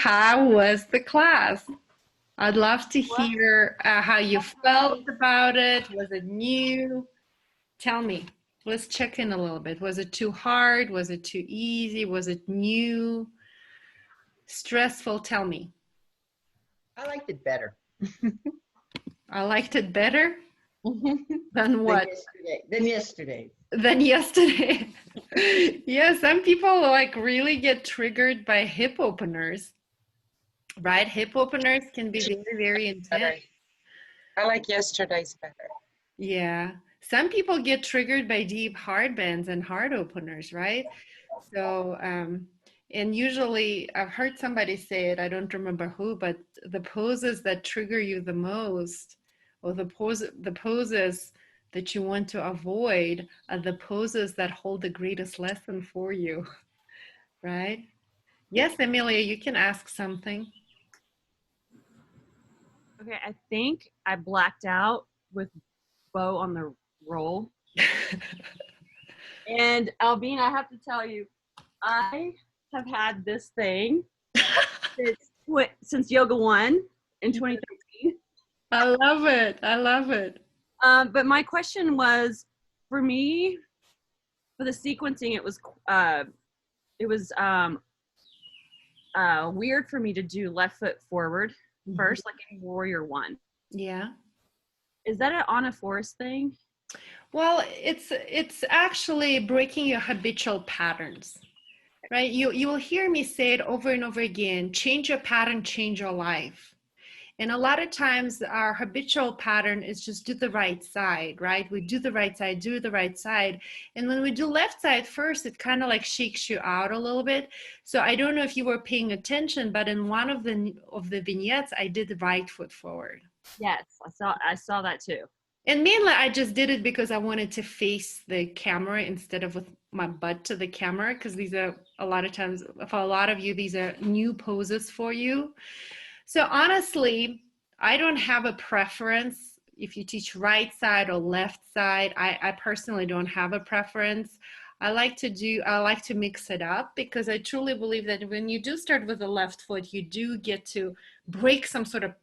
How was the class? I'd love to What? hear how you felt about it. Was it new? Tell me. Let's check in a little bit. Was it too hard? Was it too easy? Was it new? Stressful? Tell me. I liked it better I liked it better than than what? yesterday. Than yesterday. Than yesterday. Yeah, some people like really get triggered by hip openers, right? Hip openers can be very, very intense. Better. I like yesterday's better. Yeah. Some people get triggered by deep hard bends and heart openers, right? So, and usually I've heard somebody say it, I don't remember who, but the poses that trigger you the most, or the poses that you want to avoid are the poses that hold the greatest lesson for you, right? Yes, Amelia, you can ask something. Okay, I think I blacked out with Bo on the roll. And Albine, I have to tell you, I have had this thing since Yoga 1 in 2013. I love it. I love it. But my question was, for me, for the sequencing, it was weird for me to do left foot forward first, like in Warrior 1. Yeah. Is that an Anna Forrest thing? Well, it's actually breaking your habitual patterns, right? You will hear me say it over and over again, change your pattern, change your life. And a lot of times our habitual pattern is just do the right side, right? We do the right side, do the right side. And when we do left side first, it kind of like shakes you out a little bit. So I don't know if you were paying attention, but in one of the vignettes, I did the right foot forward. Yes, I saw that too. And mainly I just did it because I wanted to face the camera instead of with my butt to the camera, because these are a lot of times, for a lot of you, these are new poses for you. So honestly, I don't have a preference if you teach right side or left side. I personally don't have a preference. I like to mix it up, because I truly believe that when you do start with the left foot, you do get to break some sort of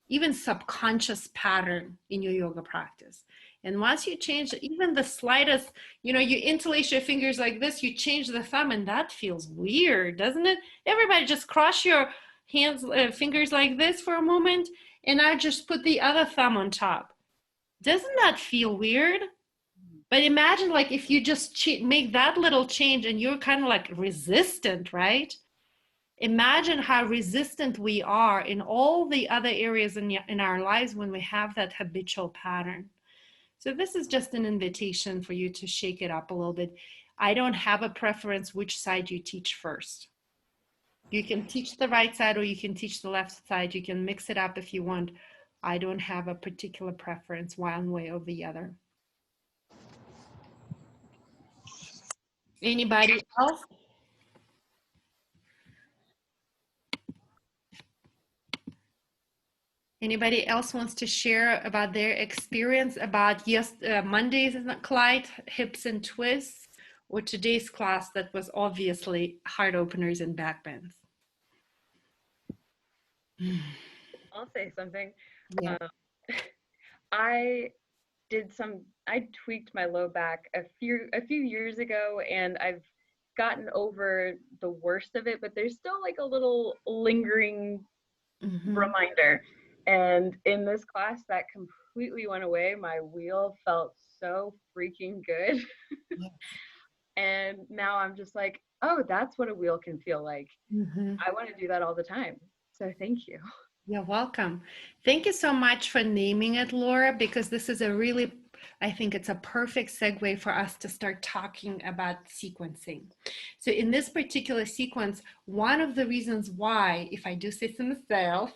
even subconscious pattern in your yoga practice. And once you change even the slightest, you interlace your fingers like this, you change the thumb, and that feels weird, doesn't it? Everybody just cross your fingers like this for a moment, and I just put the other thumb on top. Doesn't that feel weird? But imagine like if you just make that little change and you're kind of like resistant, right? Imagine how resistant we are in all the other areas in our lives when we have that habitual pattern. So this is just an invitation for you to shake it up a little bit. I don't have a preference which side you teach first. You can teach the right side or you can teach the left side. You can mix it up if you want. I don't have a particular preference one way or the other. Anybody else? Anybody else wants to share about their experience about Monday's Clyde hips and twists, or today's class that was obviously heart openers and back bends? I'll say something. Yeah. I tweaked my low back a few years ago, and I've gotten over the worst of it, but there's still like a little lingering reminder. And in this class, that completely went away. My wheel felt so freaking good. And now I'm just like, oh, that's what a wheel can feel like. I want to do that all the time. So thank you. You're welcome. Thank you so much for naming it, Laura, because this is I think it's a perfect segue for us to start talking about sequencing. So in this particular sequence, one of the reasons why, if I do say so myself,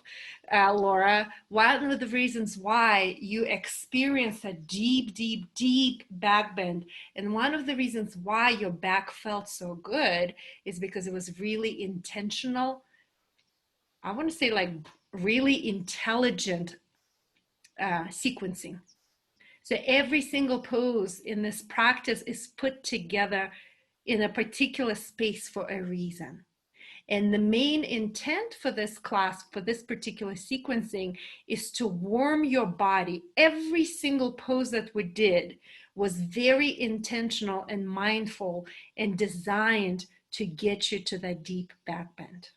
Laura, one of the reasons why you experience a deep, deep, deep back bend, and one of the reasons why your back felt so good is because it was really intentional. I want to say like really intelligent sequencing. So every single pose in this practice is put together in a particular space for a reason. And the main intent for this class, for this particular sequencing, is to warm your body. Every single pose that we did was very intentional and mindful and designed to get you to that deep back bend.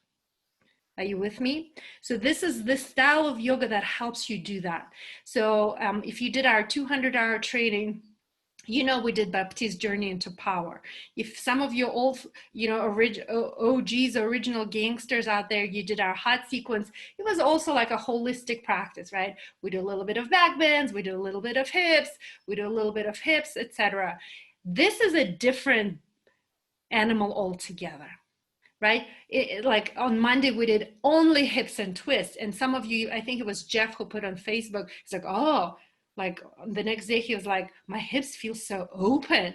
Are you with me? So this is the style of yoga that helps you do that. So if you did our 200-hour training, you know, we did Baptiste's Journey into Power. If some of your old, you know, OGs, original gangsters out there, you did our hot sequence, it was also like a holistic practice, right? We do a little bit of back bends, we do a little bit of hips, we do a little bit of hips, etc. This is a different animal altogether, right? Like on Monday, we did only hips and twists. And some of you, I think it was Jeff who put on Facebook, it's like, oh, like the next day he was like, my hips feel so open,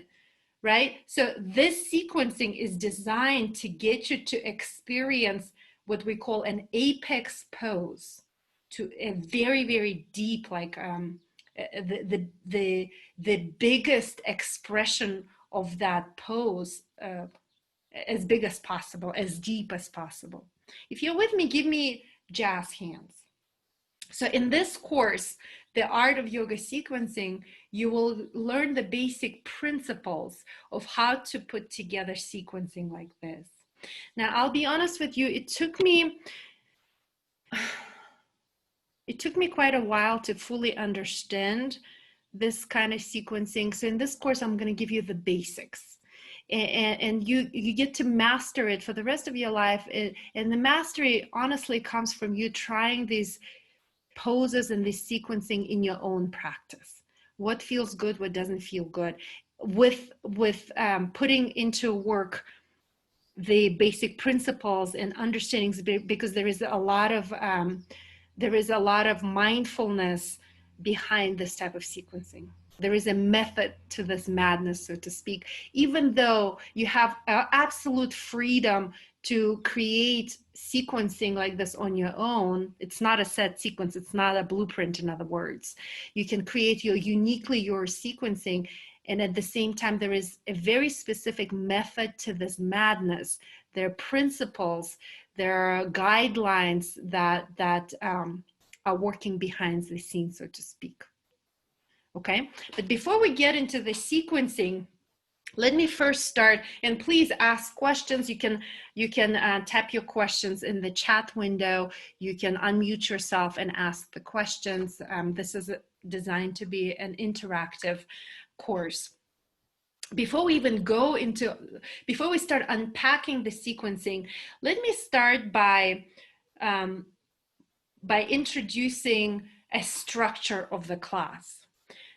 right? So this sequencing is designed to get you to experience what we call an apex pose, to a very, very deep, like the biggest expression of that pose, as big as possible, as deep as possible. If you're with me, give me jazz hands. So in this course, the art of yoga sequencing, you will learn the basic principles of how to put together sequencing like this. Now, I'll be honest with you, it took me quite a while to fully understand this kind of sequencing. So in this course, I'm going to give you the basics. And you get to master it for the rest of your life. And the mastery honestly comes from you trying these poses and this sequencing in your own practice. What feels good, what doesn't feel good, with putting into work the basic principles and understandings, because there is a lot of mindfulness behind this type of sequencing. There is a method to this madness, so to speak, even though you have absolute freedom to create sequencing like this on your own. It's not a set sequence. It's not a blueprint, in other words. You can create your sequencing. And at the same time, there is a very specific method to this madness. There are principles, there are guidelines that are working behind the scenes, so to speak. Okay, but before we get into the sequencing, let me first start, and please ask questions. You can tap your questions in the chat window. You can unmute yourself and ask the questions. This is designed to be an interactive course. Before we start unpacking the sequencing, let me start by introducing a structure of the class.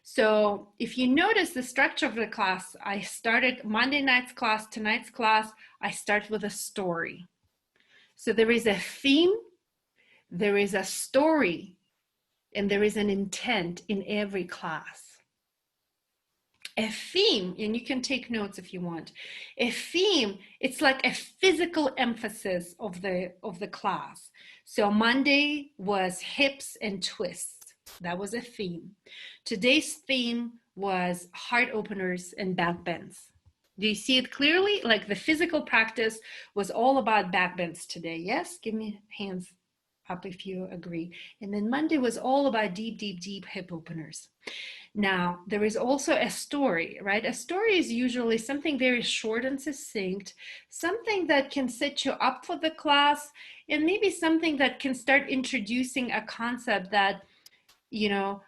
So if you notice the structure of the class, I started Monday night's class, tonight's class, I start with a story. So there is a theme, there is a story, and there is an intent in every class. A theme, and you can take notes if you want. A theme, it's like a physical emphasis of the class. So Monday was hips and twists. That was a theme. Today's theme was heart openers and back bends. Do you see it clearly? Like the physical practice was all about back bends today. Yes? Give me hands up if you agree. And then Monday was all about deep, deep, deep hip openers. Now, there is also a story, right? A story is usually something very short and succinct, something that can set you up for the class, and maybe something that can start introducing a concept that, you know,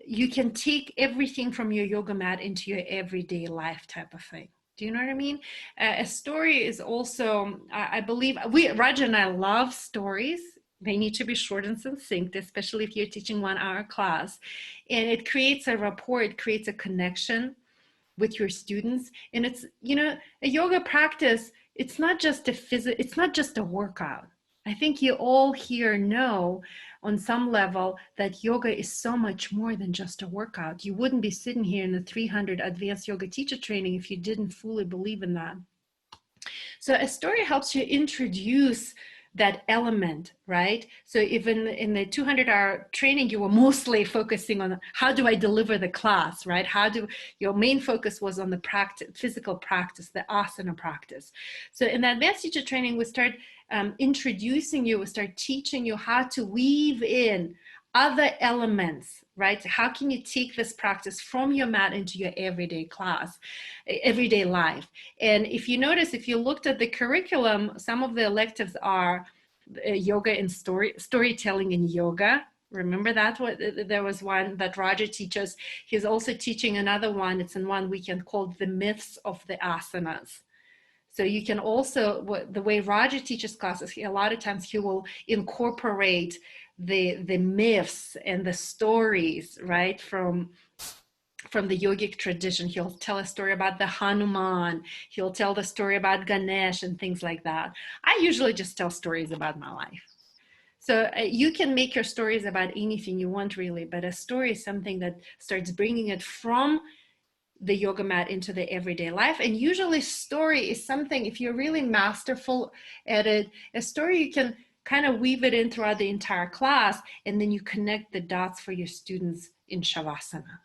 you can take everything from your yoga mat into your everyday life type of thing. Do you know what I mean? A story is also, I believe, Raja and I love stories. They need to be short and succinct, especially if you're teaching 1 hour class. And it creates a rapport, it creates a connection with your students. And it's, you know, a yoga practice, it's not just it's not just a workout. I think you all here know on some level that yoga is so much more than just a workout. You wouldn't be sitting here in the 300 advanced yoga teacher training if you didn't fully believe in that. So a story helps you introduce that element, right? So even in the 200-hour training, you were mostly focusing on how do I deliver the class, right? Your main focus was on the practice, physical practice, the asana practice. So in the advanced teacher training, we start introducing you, we start teaching you how to weave in other elements, right? How can you take this practice from your mat into your everyday class, everyday life? And if you notice, if you looked at the curriculum, some of the electives are yoga and storytelling and yoga. Remember that? There was one that Roger teaches. He's also teaching another one. It's in one weekend called The Myths of the Asanas. So you can also, the way Roger teaches classes, a lot of times he will incorporate the myths and the stories, right, from the yogic tradition. He'll tell a story about the Hanuman. He'll tell the story about Ganesh and things like that. I usually just tell stories about my life. So you can make your stories about anything you want, really, but a story is something that starts bringing it from the yoga mat into the everyday life. And usually story is something, if you're really masterful at it, a story you can kind of weave it in throughout the entire class, and then you connect the dots for your students in Shavasana.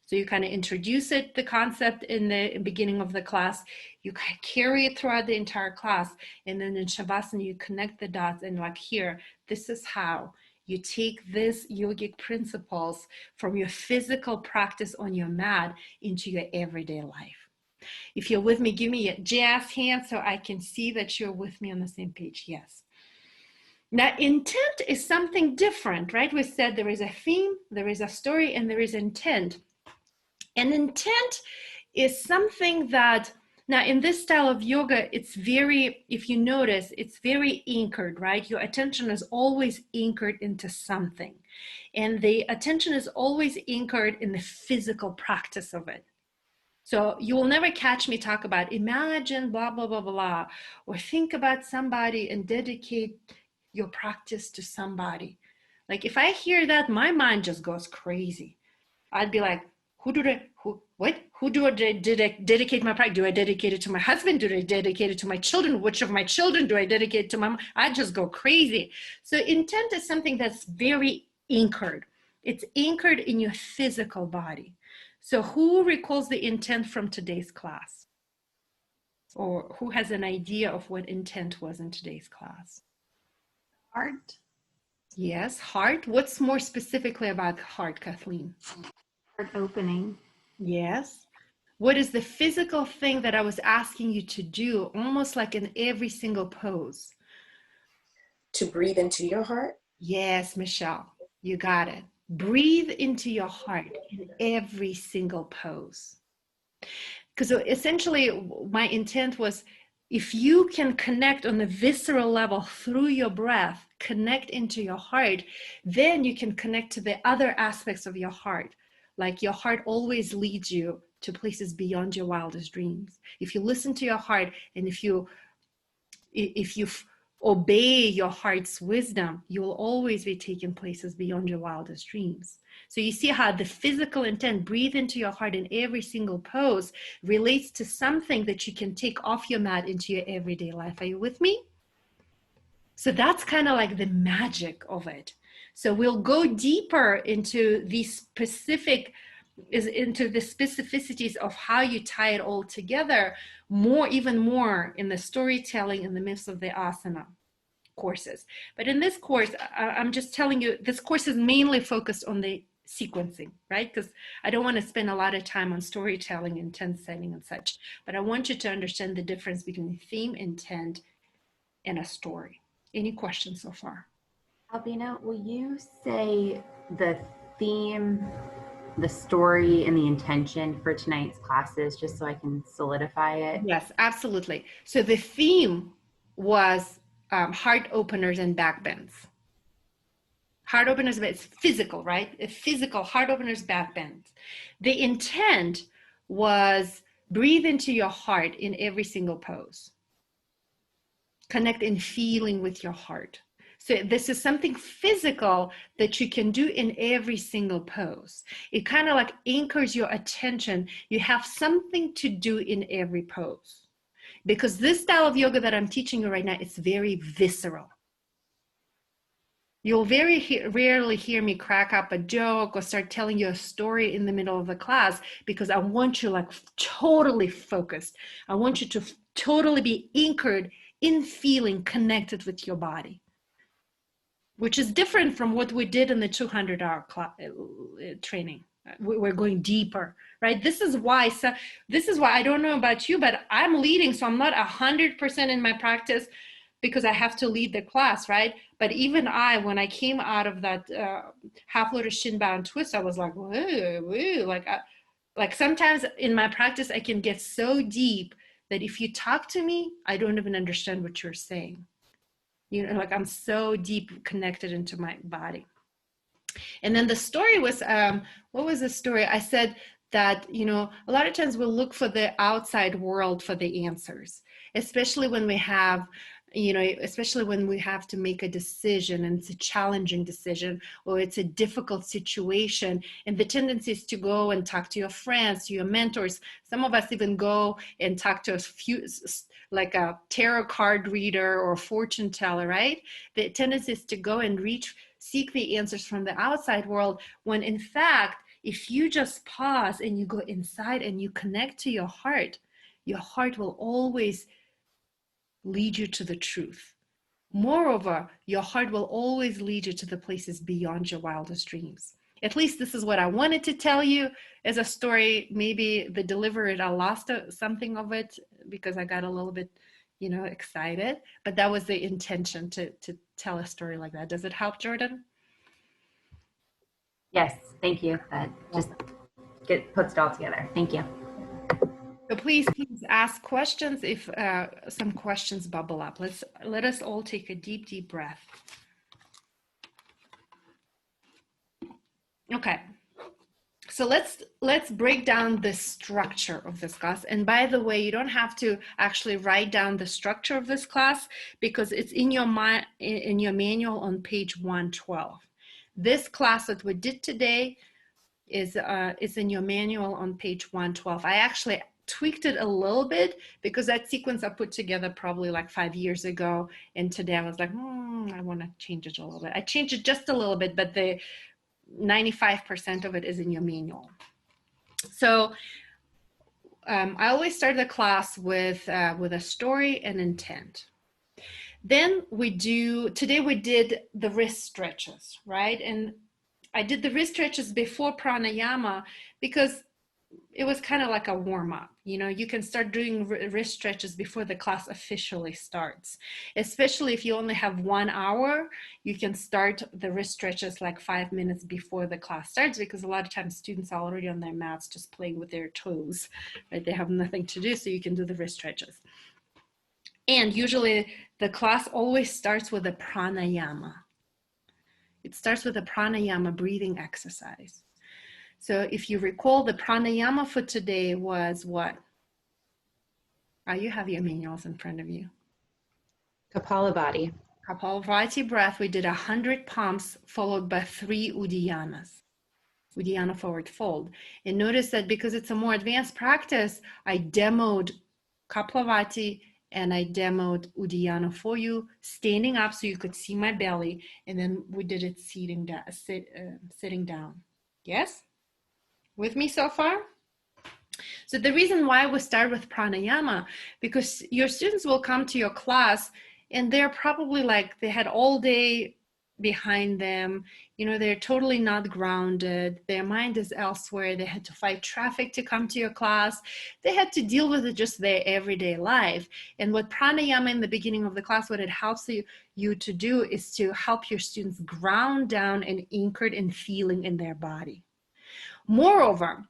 So you kind of introduce it, the concept in the beginning of the class, you kind of carry it throughout the entire class, and then in Shavasana you connect the dots, and like here, this is how you take this yogic principles from your physical practice on your mat into your everyday life. If you're with me, give me a jazz hand so I can see that you're with me on the same page. Yes. Now, intent is something different, right? We said there is a theme, there is a story, and there is intent. And intent is something that, now in this style of yoga, it's very, if you notice, it's very anchored, right? Your attention is always anchored into something. And the attention is always anchored in the physical practice of it. So you will never catch me talk about imagine blah, blah, blah, blah, or think about somebody and dedicate your practice to somebody. Like if I hear that, my mind just goes crazy. I'd be like, who do I dedicate my practice? Do I dedicate it to my husband? Do I dedicate it to my children? Which of my children do I dedicate to my mom? I just go crazy. So intent is something that's very anchored. It's anchored in your physical body. So who recalls the intent from today's class? Or who has an idea of what intent was in today's class? Heart. Yes, heart. What's more specifically about heart, Kathleen? Heart opening. Yes. What is the physical thing that I was asking you to do, almost like in every single pose? To breathe into your heart? Yes, Michelle, you got it. Breathe into your heart in every single pose. Because essentially my intent was, if you can connect on the visceral level through your breath, connect into your heart, then you can connect to the other aspects of your heart. Like your heart always leads you to places beyond your wildest dreams. If you listen to your heart, and if you obey your heart's wisdom, you will always be taken places beyond your wildest dreams. So you see how the physical intent, breathe into your heart in every single pose, relates to something that you can take off your mat into your everyday life. Are you with me? So that's kind of like the magic of it. So we'll go deeper into the specificities of how you tie it all together, even more in the storytelling and the myths of the asana courses. But in this course, I'm just telling you, this course is mainly focused on the sequencing, right? Because I don't want to spend a lot of time on storytelling, intent setting and such, but I want you to understand the difference between theme, intent, and a story. Any questions so far? Albina, will you say the theme, the story, and the intention for tonight's classes, just so I can solidify it? Yes, absolutely. So the theme was heart openers and back bends. Heart openers, it's physical, right? It's physical heart openers, back bends. The intent was breathe into your heart in every single pose. Connect in feeling with your heart. So this is something physical that you can do in every single pose. It kind of like anchors your attention. You have something to do in every pose. Because this style of yoga that I'm teaching you right now, it's very visceral. You'll very rarely hear me crack up a joke or start telling you a story in the middle of the class, because I want you like totally focused. I want you to totally be anchored in feeling connected with your body, which is different from what we did in the 200-hour training. We're going deeper, right? This is why I don't know about you, but I'm leading, so I'm not 100% in my practice because I have to lead the class, right? But even when I came out of that half lotus shin bound twist, I was like, whoa, whoa. Like sometimes in my practice, I can get so deep that if you talk to me, I don't even understand what you're saying. You know, like I'm so deep connected into my body. And then the story was, what was the story? I said that, you know, a lot of times we'll look for the outside world for the answers, especially when we have, you know, especially when we have to make a decision and it's a challenging decision or it's a difficult situation. And the tendency is to go and talk to your friends, to your mentors. Some of us even go and talk to a few, like a tarot card reader or fortune teller, right? The tendency is to go and seek the answers from the outside world, when in fact, if you just pause and you go inside and you connect to your heart will always lead you to the truth. Moreover, your heart will always lead you to the places beyond your wildest dreams. At least this is what I wanted to tell you as a story. Maybe the delivery, I lost something of it because I got a little bit, you know, excited, but that was the intention, to tell a story like that. Does it help, Jordan? Yes, thank you. That just puts it all together. Thank you. So please ask questions if some questions bubble up. Let us all take a deep, deep breath. Okay. So let's break down the structure of this class. And by the way, you don't have to actually write down the structure of this class because it's in your manual on page 112. This class that we did today is in your manual on page 112. I actually tweaked it a little bit because that sequence I put together probably like 5 years ago, and today I was like, I want to change it a little bit. I changed it just a little bit, but the 95% of it is in your manual. So I always start the class with a story and intent. Then today we did the wrist stretches, right? And I did the wrist stretches before pranayama because it was kind of like a warm-up. You know, you can start doing wrist stretches before the class officially starts. Especially if you only have 1 hour, you can start the wrist stretches like 5 minutes before the class starts, because a lot of times students are already on their mats just playing with their toes, right? They have nothing to do, so you can do the wrist stretches. And usually the class always starts with a pranayama. It starts with a pranayama breathing exercise. So if you recall, the pranayama for today was what? You have your manuals in front of you. Kapalabhati. Kapalabhati breath. We did 100 pumps followed by 3 Uddiyanas. Uddiyana forward fold. And notice that because it's a more advanced practice, I demoed Kapalabhati and I demoed Uddiyana for you, standing up so you could see my belly. And then we did it sitting down. Yes? With me so far? So the reason why we start with pranayama, because your students will come to your class and they're probably like, they had all day behind them, you know, they're totally not grounded, their mind is elsewhere, they had to fight traffic to come to your class, they had to deal with it just their everyday life. And what pranayama in the beginning of the class, what it helps you to do is to help your students ground down and anchored in feeling in their body. Moreover,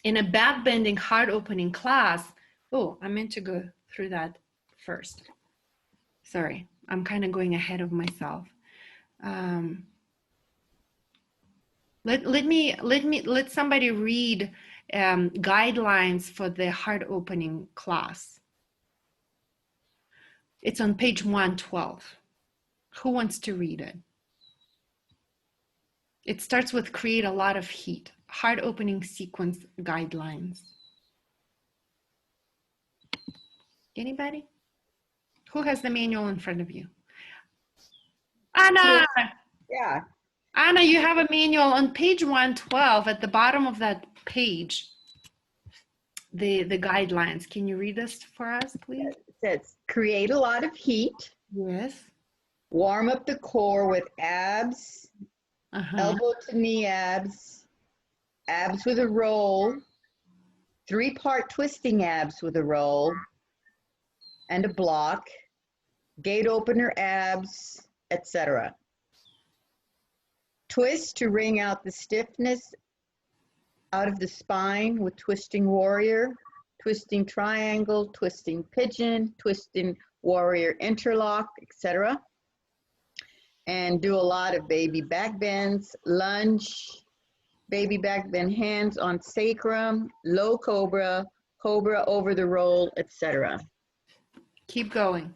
in a back-bending, heart-opening class, I meant to go through that first. Sorry, I'm kind of going ahead of myself. Let somebody read guidelines for the heart-opening class. It's on page 112. Who wants to read it? It starts with create a lot of heat. Heart opening sequence guidelines. Anybody? Who has the manual in front of you? Anna, Yeah. Anna, you have a manual on page 112 at the bottom of that page. The guidelines. Can you read this for us, please? It says create a lot of heat, Yes. warm up the core with abs, Uh-huh. elbow to knee abs, abs with a roll, 3-part twisting abs with a roll, and a block, gate opener abs, etc. Twist to wring out the stiffness out of the spine with twisting warrior, twisting triangle, twisting pigeon, twisting warrior interlock, etc. And do a lot of baby back bends, lunge, baby back bend hands on sacrum, low cobra, cobra over the roll, etc. Keep going.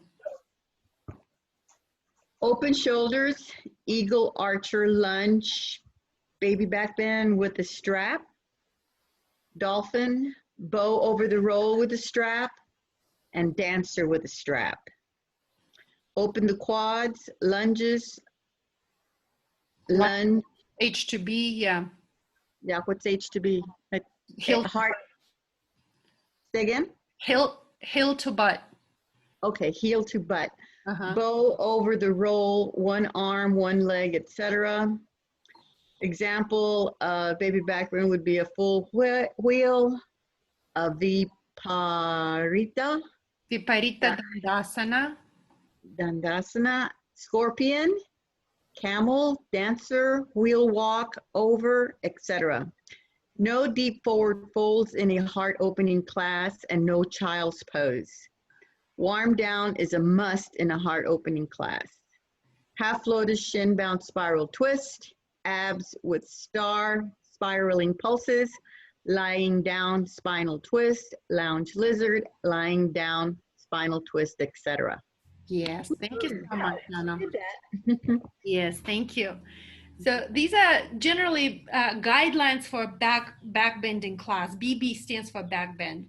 Open shoulders, eagle archer lunge, baby back bend with the strap, dolphin, bow over the roll with the strap, and dancer with a strap. Open the quads, lunges, lunge. H2B, yeah. Yeah, what's H to B? Heel, Heart. Say again? heel to butt. Okay, heel to butt. Uh-huh. Bow over the roll, one arm, one leg, etc. Example, baby back bend would be a full wheel, a viparita, Viparita Dandasana. dandasana, scorpion, camel, dancer, wheel walk, over, etc. No deep forward folds in a heart opening class and no child's pose. Warm down is a must in a heart opening class. Half lotus shin bound spiral twist, abs with star spiraling pulses, lying down spinal twist, lounge lizard, lying down spinal twist, etc. Yes, thank you so much, Anna. Did that. Yes, thank you. So these are generally guidelines for back bending class. BB stands for back bend.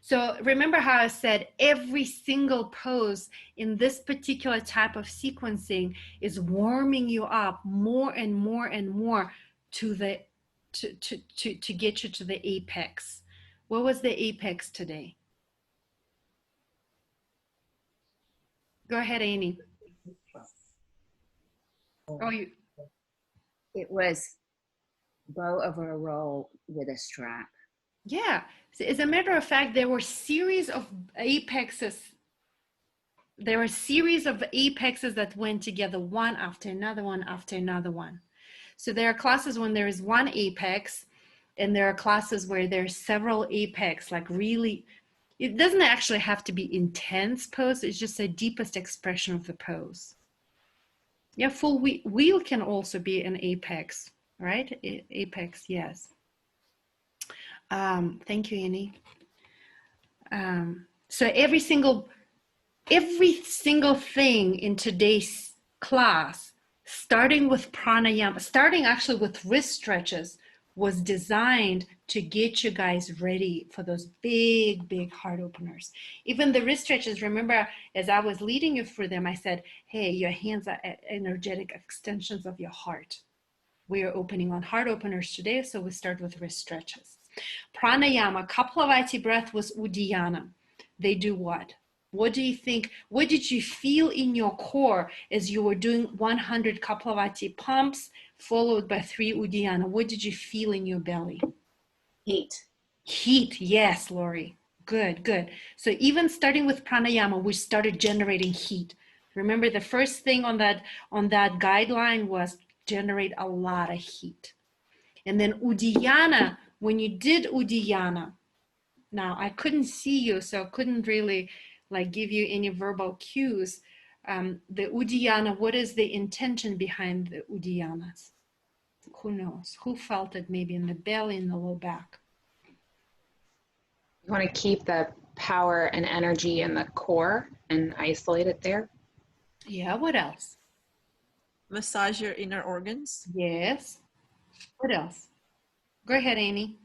So remember how I said every single pose in this particular type of sequencing is warming you up more and more and more to the to get you to the apex. What was the apex today? Go ahead, Amy. Oh, you. It was bow over a roll with a strap. Yeah. So as a matter of fact, there were series of apexes. There were a series of apexes that went together, one after another one after another one. So there are classes when there is one apex, and there are classes where there's several apex, like really, it doesn't actually have to be intense pose. It's just the deepest expression of the pose. Yeah, full wheel can also be an apex, right? Apex, yes. Thank you, Annie. So every single thing in today's class, starting with pranayama, starting actually with wrist stretches, was designed to get you guys ready for those big heart openers. Even the wrist stretches, remember, as I was leading you through them, I said, hey, your hands are energetic extensions of your heart. We are opening on heart openers today, so we start with wrist stretches. Pranayama, Kaplavati breath was Uddiyana. They do what? What do you think? What did you feel in your core as you were doing 100 Kaplavati pumps followed by 3 Uddiyana? What did you feel in your belly? Heat. Heat, yes, Lori. Good. So even starting with pranayama, we started generating heat. Remember, the first thing on that guideline was generate a lot of heat. And then Uddiyana, when you did Uddiyana, now I couldn't see you, so I couldn't really like give you any verbal cues. The Uddiyana, what is the intention behind the Uddiyanas? Who knows? Who felt it maybe in the belly, in the low back? You want to keep the power and energy in the core and isolate it there. Yeah, what else? Massage your inner organs. Yes. What else? Go ahead, Amy.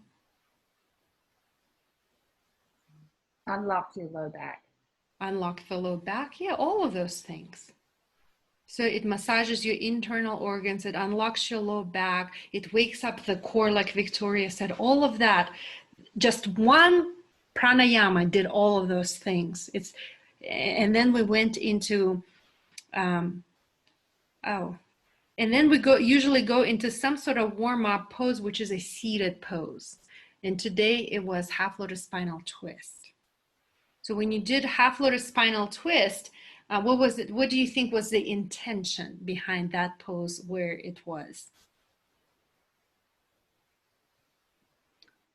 Unlock your low back. Unlock the low back. Yeah, all of those things. So it massages your internal organs, it unlocks your low back, it wakes up the core, like Victoria said, all of that. Just one pranayama did all of those things. And then we went into, and then we usually go into some sort of warm-up pose, which is a seated pose. And today it was half lotus spinal twist. So when you did half lotus spinal twist, what was it? What do you think was the intention behind that pose where it was?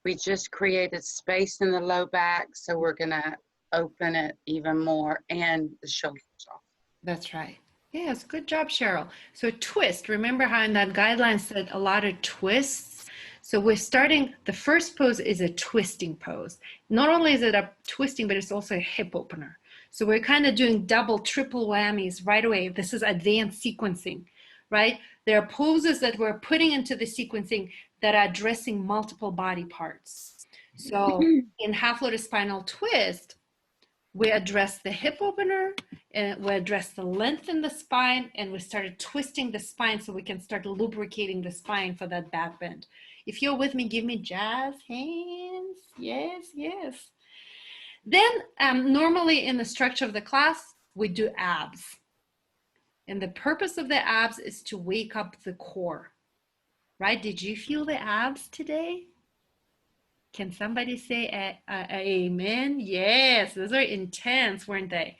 We just created space in the low back, so we're gonna open it even more, and the shoulders off. That's right. Yes, good job, Cheryl. So twist, remember how in that guideline said a lot of twists? So we're starting, the first pose is a twisting pose. Not only is it a twisting, but it's also a hip opener. So we're kind of doing double, triple whammies right away. This is advanced sequencing, right? There are poses that we're putting into the sequencing that are addressing multiple body parts. So in half lotus spinal twist, we address the hip opener, and we address the length in the spine, and we started twisting the spine so we can start lubricating the spine for that back bend. If you're with me, give me jazz hands. Yes, yes. Then normally in the structure of the class, we do abs. And the purpose of the abs is to wake up the core, right? Did you feel the abs today? Can somebody say amen? Yes, those are intense, weren't they?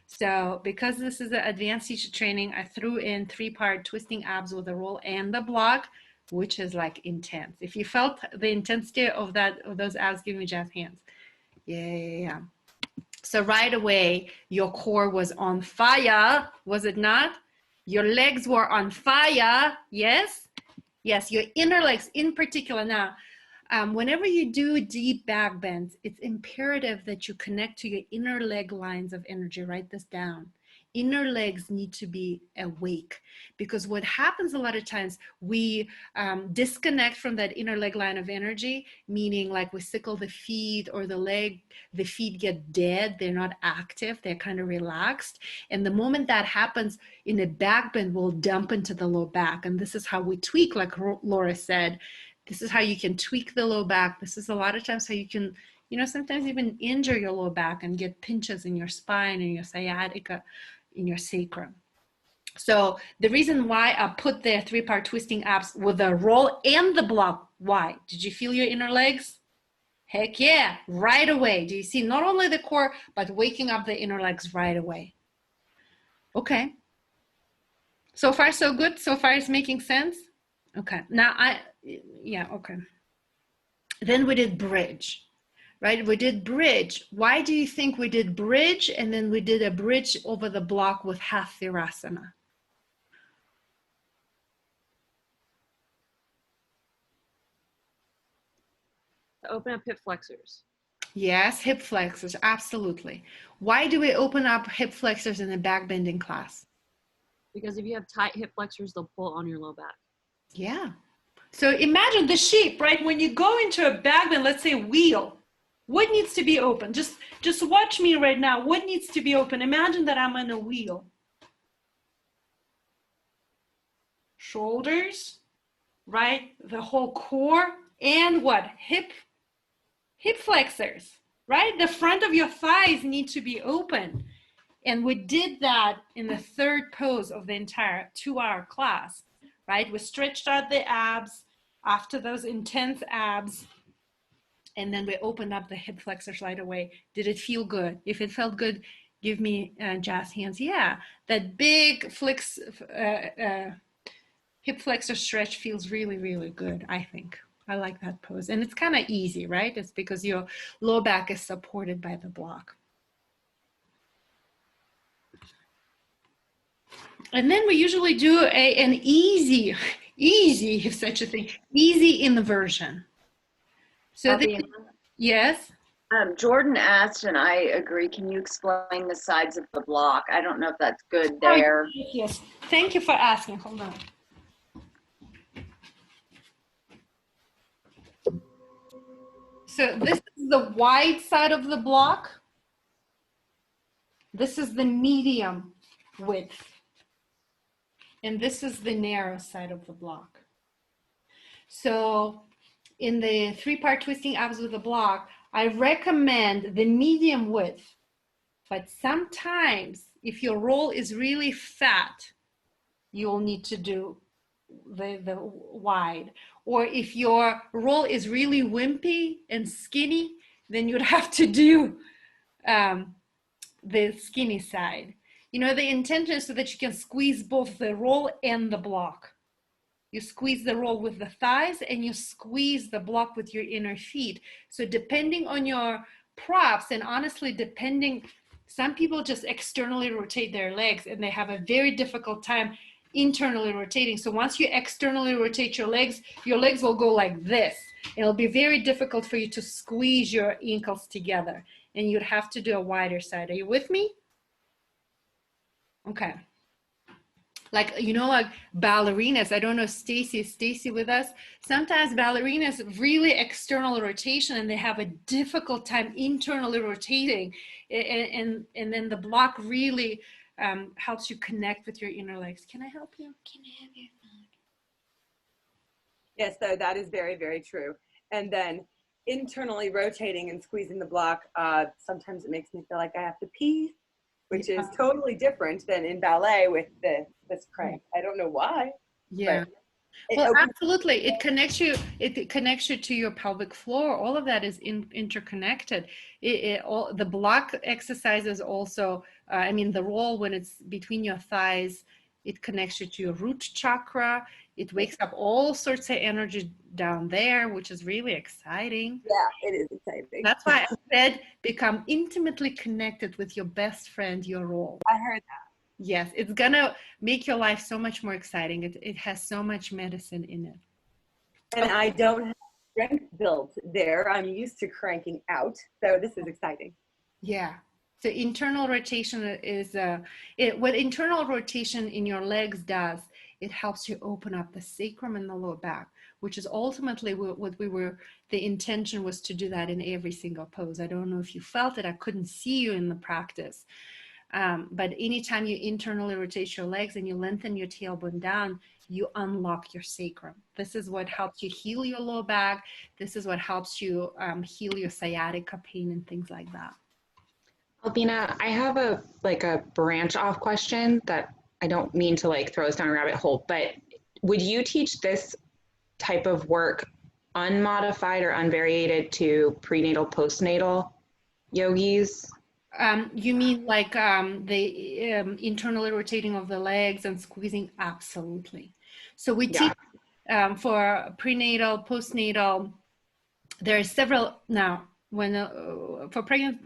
So because this is an advanced teacher training, I threw in 3-part twisting abs with the roll and the block, which is like intense. If you felt the intensity of those abs, give me jazz hands. Yeah. So right away, your core was on fire, was it not? Your legs were on fire, yes? Yes, your inner legs in particular. Now, whenever you do deep back bends, it's imperative that you connect to your inner leg lines of energy. Write this down. Inner legs need to be awake, because what happens a lot of times, we disconnect from that inner leg line of energy, meaning like we sickle the feet or the feet get dead, they're not active, they're kind of relaxed. And the moment that happens, in a back bend, we'll dump into the low back. And this is how we tweak, like Laura said. This is how you can tweak the low back. This is a lot of times how you can, sometimes even injure your low back and get pinches in your spine and your sciatica, in your sacrum. So the reason why I put the 3-part twisting abs with the roll and the block, why? Did you feel your inner legs? Heck yeah, right away. Do you see not only the core, but waking up the inner legs right away? Okay. So far, so good? So far, it's making sense? Okay. Now, okay. Then we did bridge. Right? We did bridge. Why do you think we did bridge? And then we did a bridge over the block with Hathirasana. To open up hip flexors. Yes, hip flexors, absolutely. Why do we open up hip flexors in a back bending class? Because if you have tight hip flexors, they'll pull on your low back. Yeah. So imagine the sheep, right? When you go into a back bend, let's say wheel, what needs to be open? Just watch me right now. What needs to be open? Imagine that I'm on a wheel. Shoulders, right? The whole core, and what? Hip flexors, right? The front of your thighs need to be open. And we did that in the 3rd pose of the entire 2-hour class, right? We stretched out the abs after those intense abs. And then we opened up the hip flexors right away. Did it feel good? If it felt good, give me jazz hands. Yeah, that big hip flexor stretch feels really, really good, I think. I like that pose. And it's kind of easy, right? It's because your low back is supported by the block. And then we usually do an easy, if such a thing, easy inversion. So yes. Jordan asked, and I agree. Can you explain the sides of the block? I don't know if that's good there. Yes. Thank you for asking. Hold on. So this is the wide side of the block. This is the medium width. and this is the narrow side of the block. So in the 3-part twisting abs with a block, I recommend the medium width, but sometimes if your roll is really fat, you'll need to do the wide. Or if your roll is really wimpy and skinny, then you'd have to do the skinny side. You know, the intention is so that you can squeeze both the roll and the block. You squeeze the roll with the thighs and you squeeze the block with your inner feet. So depending on your props, and honestly depending, some people just externally rotate their legs and they have a very difficult time internally rotating. So once you externally rotate your legs will go like this. It'll be very difficult for you to squeeze your ankles together, and you'd have to do a wider side. Are you with me? Okay. Like, you know, like ballerinas, I don't know, Stacy, is Stacy with us? Sometimes ballerinas really external rotation and they have a difficult time internally rotating. And then the block really helps you connect with your inner legs. Can I help you? Can I have your phone? Yes, so that is very, very true. And then internally rotating and squeezing the block, sometimes it makes me feel like I have to pee, which is totally different than in ballet with this crank. I don't know why. Yeah. Well, absolutely. It connects you to your pelvic floor. All of that is interconnected. All the block exercises also, I mean, the roll when it's between your thighs, it connects you to your root chakra. It wakes up all sorts of energy down there, which is really exciting. Yeah, it is exciting. That's why I said become intimately connected with your best friend, your roll. I heard that. Yes, it's gonna make your life so much more exciting. It has so much medicine in it. And I don't have strength built there. I'm used to cranking out, so this is exciting. Yeah. So internal rotation is what internal rotation in your legs does. It helps you open up the sacrum and the lower back, which is ultimately what the intention was to do that in every single pose. I don't know if you felt it. I couldn't see you in the practice. But anytime you internally rotate your legs and you lengthen your tailbone down, you unlock your sacrum. This is what helps you heal your lower back. This is what helps you heal your sciatica pain and things like that. Albina, I have a branch off question that I don't mean to throw us down a rabbit hole, but would you teach this type of work unmodified or unvariated to prenatal, postnatal yogis? You mean the internally rotating of the legs and squeezing? Absolutely. So we teach for prenatal, postnatal. There are several now. When for pregnant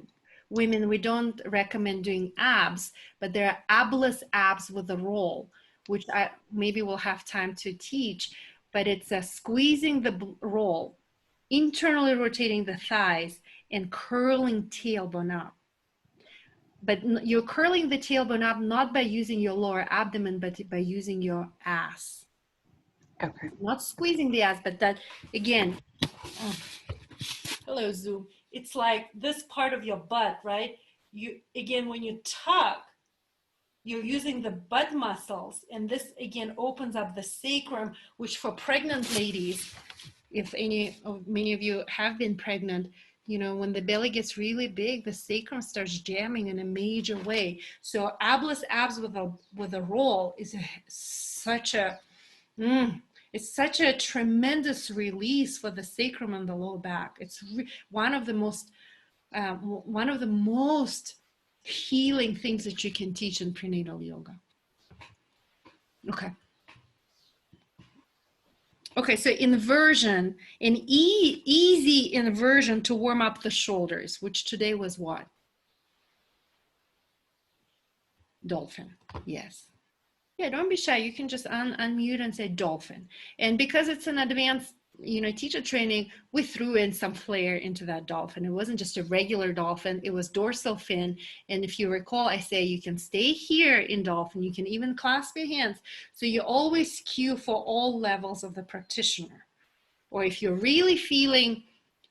women, we don't recommend doing abs, but there are abless abs with a roll, which I maybe we'll have time to teach. But it's squeezing the roll, internally rotating the thighs, and curling tailbone up. But you're curling the tailbone up not by using your lower abdomen, but by using your ass. Okay. Not squeezing the ass, but that, again, hello, Zoom. It's like this part of your butt, right? Again, when you tuck, you're using the butt muscles, and this, again, opens up the sacrum, which for pregnant ladies, if many of you have been pregnant, you know, when the belly gets really big, the sacrum starts jamming in a major way. So abless abs with a roll is such a tremendous release for the sacrum and the lower back. It's one of the most healing things that you can teach in prenatal yoga. Okay, so inversion, an easy inversion to warm up the shoulders, which today was what? Dolphin, yes. Yeah, don't be shy. You can just unmute and say dolphin. And because it's an advanced, teacher training, we threw in some flair into that dolphin. It wasn't just a regular dolphin. It was dorsal fin. And if you recall, I say you can stay here in dolphin. You can even clasp your hands. So you always cue for all levels of the practitioner. Or if you're really feeling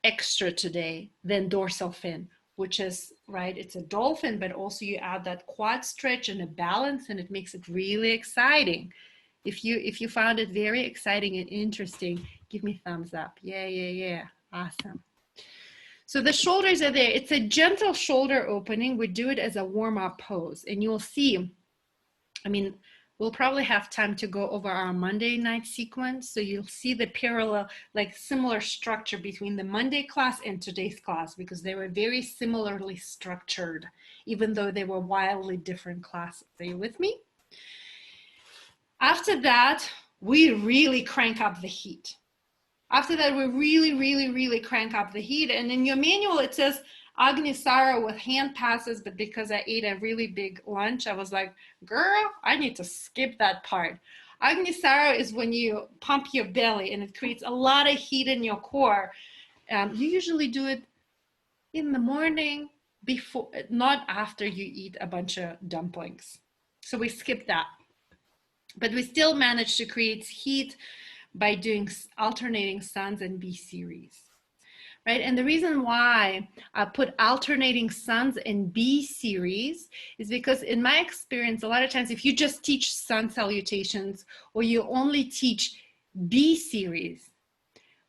extra today, then dorsal fin, which is, right, it's a dolphin, but also you add that quad stretch and a balance, and it makes it really exciting. If you found it very exciting and interesting, give me thumbs up. Yeah. Awesome. So the shoulders are there. It's a gentle shoulder opening. We do it as a warm-up pose, and you'll see, I mean, we'll probably have time to go over our Monday night sequence. So you'll see the parallel, like similar structure between the Monday class and today's class, because they were very similarly structured, even though they were wildly different classes. Are you with me? After that, we really crank up the heat. After that, we really crank up the heat. And in your manual, it says Agnisara with hand passes, but because I ate a really big lunch, I was like, girl, I need to skip that part. Agnisara is when you pump your belly and it creates a lot of heat in your core. You usually do it in the morning, before, not after you eat a bunch of dumplings. So we skip that. But we still manage to create heat by doing alternating suns and B series. Right? And the reason why I put alternating suns and B series is because in my experience, a lot of times if you just teach sun salutations or you only teach B series,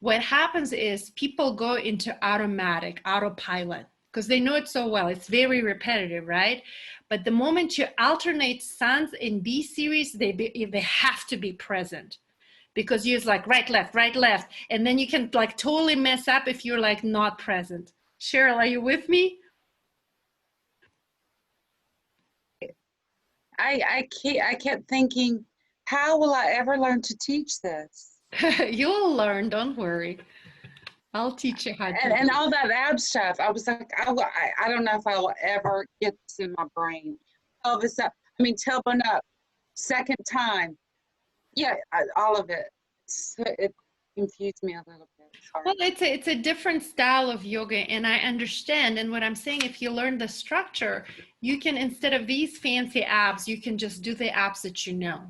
what happens is people go into autopilot, because they know it so well. It's very repetitive, right? But the moment you alternate suns in B series, they have to be present. Because you're like right, left. And then you can like totally mess up if you're like not present. Cheryl, are you with me? I kept thinking, how will I ever learn to teach this? You'll learn, don't worry. I'll teach you how to. And all that ab stuff, I was like, I don't know if I will ever get this in my brain. All of a sudden, I mean, tailbone up, second time. Yeah, all of it. It confused me a little bit. Sorry. Well, it's a different style of yoga, and I understand. And what I'm saying, if you learn the structure, you can, instead of these fancy abs, you can just do the abs that you know.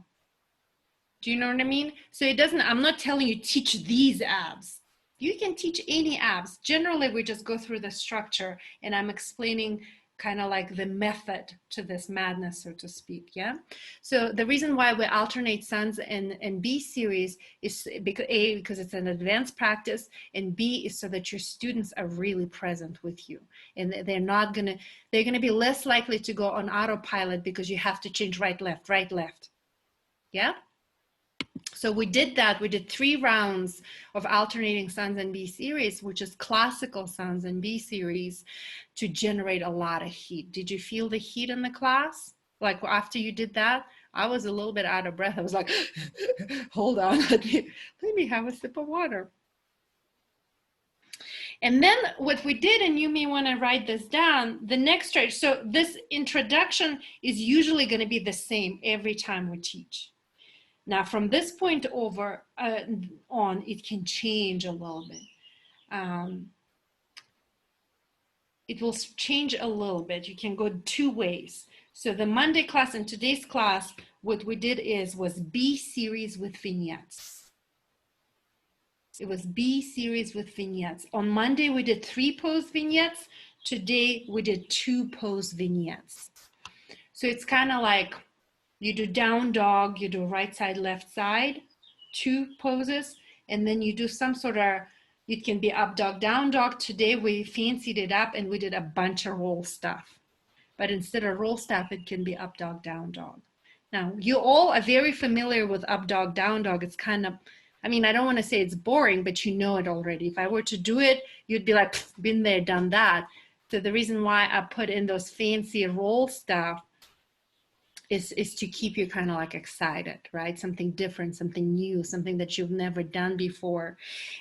Do you know what I mean? So it doesn't, I'm not telling you teach these abs. You can teach any abs. Generally, we just go through the structure, and I'm explaining kind of like the method to this madness, so to speak, yeah? So the reason why we alternate suns and B series is because A, because it's an advanced practice, and B is so that your students are really present with you. And they're gonna be less likely to go on autopilot because you have to change right, left, yeah? So we did that. We did 3 rounds of alternating suns and B series, which is classical suns and B series, to generate a lot of heat. Did you feel the heat in the class? Like after you did that, I was a little bit out of breath. I was like, hold on, let me have a sip of water. And then what we did, and you may want to write this down, the next stretch. So this introduction is usually going to be the same every time we teach. Now, from this point over on, it can change a little bit. It will change a little bit. You can go 2 ways. So the Monday class and today's class, what we did was B series with vignettes. It was B series with vignettes. On Monday, we did 3 pose vignettes. Today, we did 2 pose vignettes. So it's kind of like, you do down dog, you do right side, left side, 2 poses, and then you do some sort of, it can be up dog, down dog. Today we fancied it up and we did a bunch of roll stuff. But instead of roll stuff, it can be up dog, down dog. Now, you all are very familiar with up dog, down dog. It's kind of, I mean, I don't want to say it's boring, but you know it already. If I were to do it, you'd be like, been there, done that. So the reason why I put in those fancy roll stuff is to keep you kind of like excited, right? Something different, something new, something that you've never done before.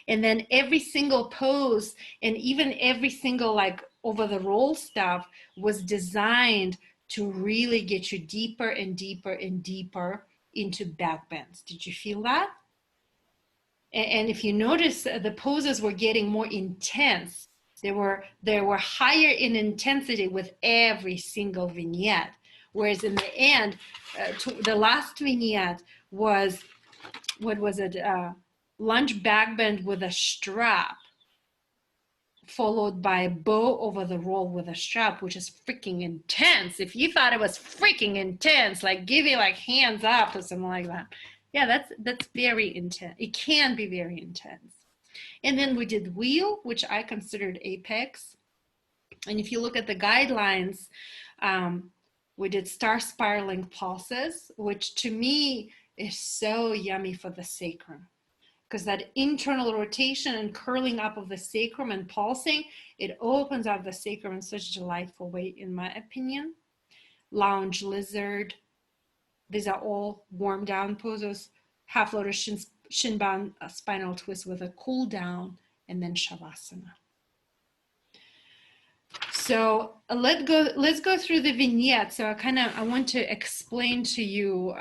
And then every single pose and even every single like over the roll stuff was designed to really get you deeper and deeper and deeper into back bends. Did you feel that? And if you notice, the poses were getting more intense. They were higher in intensity with every single vignette. Whereas in the end, the last vignette was, what was it? Lunge back bend with a strap, followed by a bow over the roll with a strap, which is freaking intense. If you thought it was freaking intense, like give you like hands up or something like that. Yeah, that's very intense. It can be very intense. And then we did wheel, which I considered apex. And if you look at the guidelines, we did star spiraling pulses, which to me is so yummy for the sacrum, because that internal rotation and curling up of the sacrum and pulsing, it opens up the sacrum in such a delightful way, in my opinion. Lounge lizard. These are all warm down poses. Half lotus shin bound spinal twist with a cool down, and then shavasana. So let's go through the vignette. So I want to explain to you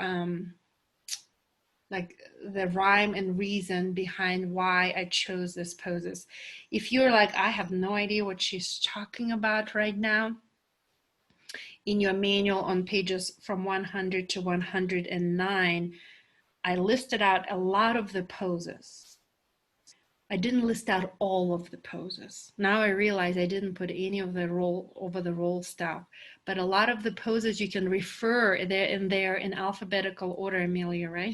like the rhyme and reason behind why I chose this poses. If you're like, I have no idea what she's talking about right now, in your manual on pages from 100 to 109, I listed out a lot of the poses. I didn't list out all of the poses. Now I realize I didn't put any of the roll over the roll stuff, but a lot of the poses you can refer there in alphabetical order, Amelia, right?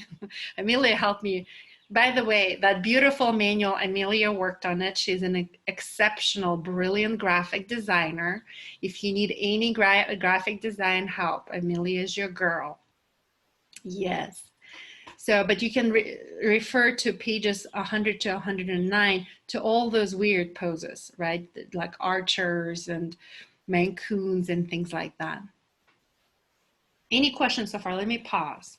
Amelia helped me. By the way, that beautiful manual, Amelia worked on it. She's an exceptional, brilliant graphic designer. If you need any graphic design help, Amelia is your girl. Yes. So, but you can refer to pages 100 to 109 to all those weird poses, right? Like archers and mancoons and things like that. Any questions so far? Let me pause.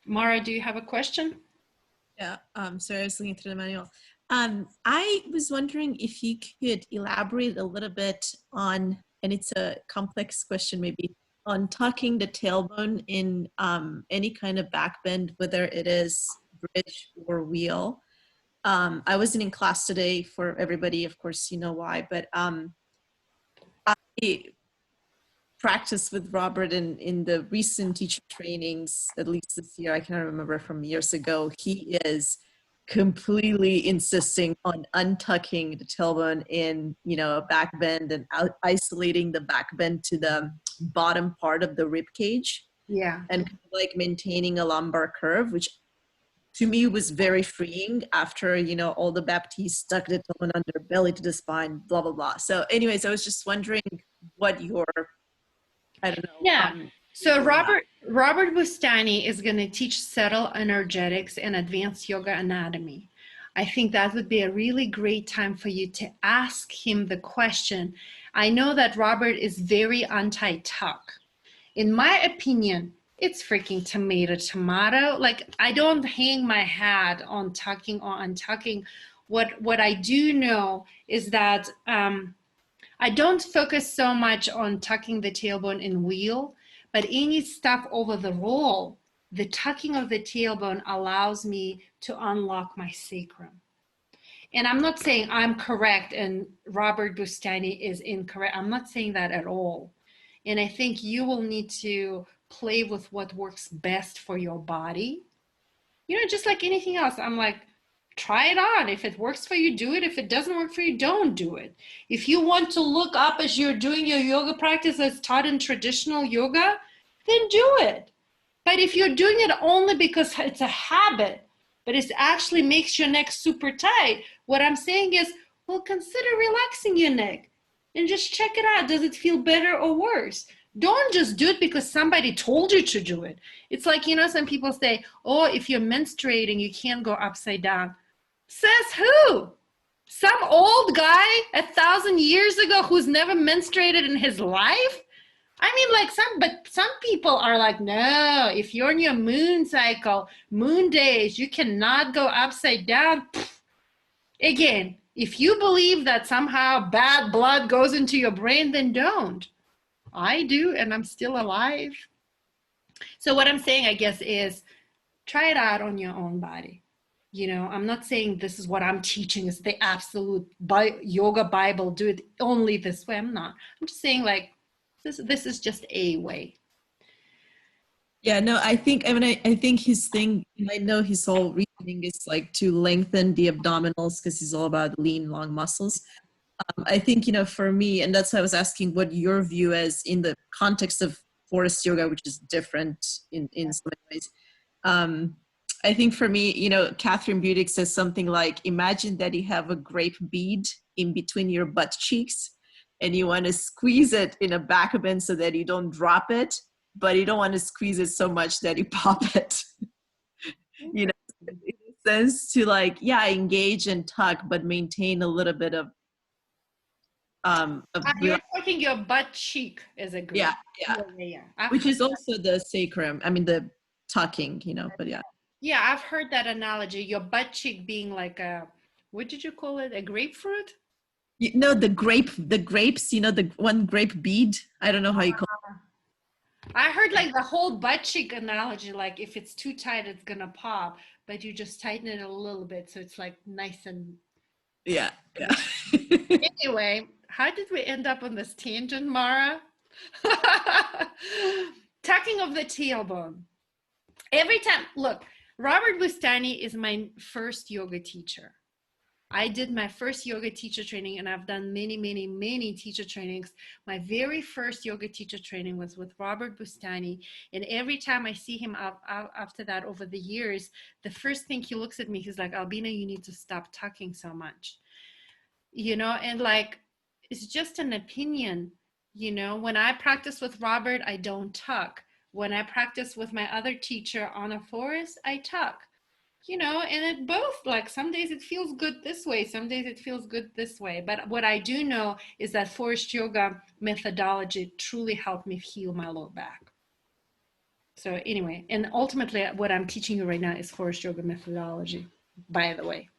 Mara, do you have a question? Yeah, sorry, I was looking through the manual. I was wondering if you could elaborate a little bit on, and it's a complex question maybe, on tucking the tailbone in any kind of back bend, whether it is bridge or wheel. I wasn't in class today for everybody, of course, you know why, but I practiced with Robert in the recent teacher trainings, at least this year. I cannot remember from years ago. He is completely insisting on untucking the tailbone in, you know, a back bend and isolating the back bend to the bottom part of the rib cage. Yeah. And kind of like maintaining a lumbar curve, which to me was very freeing after, you know, all the Baptiste stuck the tailbone under belly to the spine, blah, blah, blah. So anyways, I was just wondering what your, I don't know. Yeah. So Robert Bustani is going to teach subtle energetics and advanced yoga anatomy. I think that would be a really great time for you to ask him the question. I know that Robert is very anti-tuck. In my opinion, it's freaking tomato. Like, I don't hang my hat on tucking or untucking. What I do know is that I don't focus so much on tucking the tailbone in wheel, but any stuff over the roll, the tucking of the tailbone allows me to unlock my sacrum. And I'm not saying I'm correct and Robert Bustani is incorrect. I'm not saying that at all. And I think you will need to play with what works best for your body. You know, just like anything else, I'm like, try it on. If it works for you, do it. If it doesn't work for you, don't do it. If you want to look up as you're doing your yoga practice as taught in traditional yoga, then do it. But if you're doing it only because it's a habit, but it actually makes your neck super tight, what I'm saying is, well, consider relaxing your neck and just check it out. Does it feel better or worse? Don't just do it because somebody told you to do it. It's like, you know, some people say, oh, if you're menstruating, you can't go upside down. Says who? Some old guy 1,000 years ago who's never menstruated in his life? I mean, like some people are like, no, if you're in your moon cycle, moon days, you cannot go upside down. Pfft. Again, if you believe that somehow bad blood goes into your brain, then don't. I do, and I'm still alive. So what I'm saying, I guess, is try it out on your own body. You know, I'm not saying this is what I'm teaching is the absolute yoga Bible, do it only this way. I'm not. I'm just saying, like, this is just a way. Yeah, no, I think his thing, and I know his whole reasoning is like to lengthen the abdominals because he's all about lean, long muscles. I think, you know, for me, and that's why I was asking what your view is in the context of forest yoga, which is different in some ways. I think for me, you know, Catherine Budick says something like, imagine that you have a grape bead in between your butt cheeks and you want to squeeze it in a backbend so that you don't drop it, but you don't want to squeeze it so much that you pop it. You know, in a sense to like, yeah, engage and tuck, but maintain a little bit of you're talking your butt cheek as a group. Yeah. Which is also the sacrum. I mean, the tucking, you know, but yeah. Yeah, I've heard that analogy. Your butt cheek being like a, what did you call it? A grapefruit? You know, the grapes, you know, the one grape bead. I don't know how you call it. I heard like the whole butt cheek analogy, like if it's too tight, it's gonna pop, but you just tighten it a little bit so it's like nice and. Yeah. Anyway, how did we end up on this tangent, Mara? Tucking of the tailbone. Every time, look, Robert Bustani is my first yoga teacher. I did my first yoga teacher training, and I've done many, many, many teacher trainings. My very first yoga teacher training was with Robert Bustani. And every time I see him after that over the years, the first thing he looks at me, he's like, Albina, you need to stop tucking so much. You know, and like, it's just an opinion. You know, when I practice with Robert, I don't tuck. When I practice with my other teacher, Anna Forrest, I tuck. You know, and it both, like some days it feels good this way, some days it feels good this way. But what I do know is that Forest Yoga methodology truly helped me heal my low back. So anyway, and ultimately what I'm teaching you right now is Forest Yoga methodology, by the way.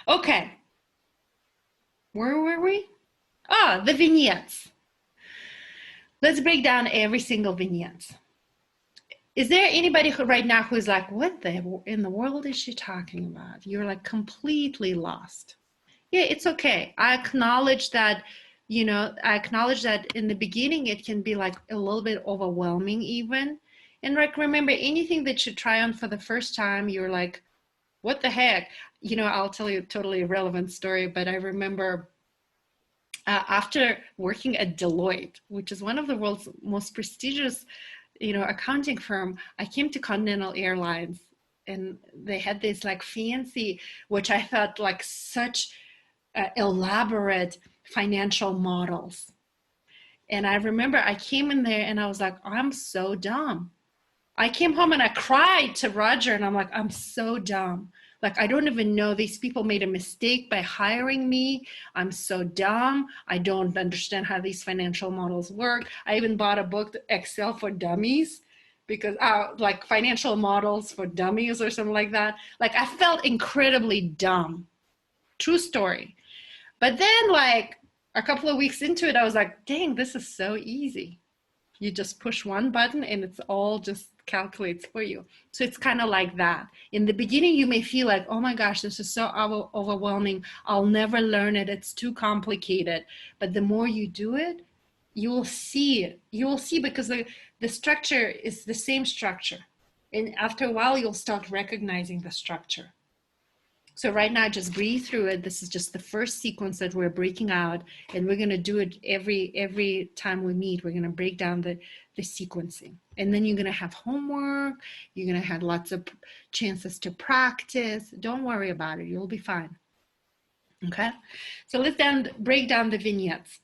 Okay. Where were we? The vignettes. Let's break down every single vignette. Is there anybody who right now who's like, what in the world is she talking about? You're like completely lost. Yeah, it's okay. I acknowledge that, you know, in the beginning it can be like a little bit overwhelming even. And like, remember, anything that you try on for the first time, you're like, what the heck? You know, I'll tell you a totally irrelevant story, but I remember after working at Deloitte, which is one of the world's most prestigious, you know, accounting firm, I came to Continental Airlines, and they had this like fancy, which I thought like such elaborate financial models. And I remember I came in there and I was like, I'm so dumb. I came home and I cried to Roger, and I'm like, I'm so dumb. Like, I don't even know, these people made a mistake by hiring me. I'm so dumb. I don't understand how these financial models work. I even bought a book, Excel for Dummies, because like financial models for dummies or something like that. Like, I felt incredibly dumb. True story. But then like a couple of weeks into it, I was like, dang, this is so easy. You just push one button and it's all just calculates for you. So it's kind of like that. In the beginning, you may feel like, oh my gosh, this is so overwhelming. I'll never learn it. It's too complicated. But the more you do it, you will see it. You will see, because the structure is the same structure. And after a while, you'll start recognizing the structure. So right now, just breathe through it. This is just the first sequence that we're breaking out, and we're going to do it every time we meet. We're going to break down the sequencing, and then you're going to have homework. You're going to have lots of chances to practice. Don't worry about it. You'll be fine. Okay? So let's break down the vignettes.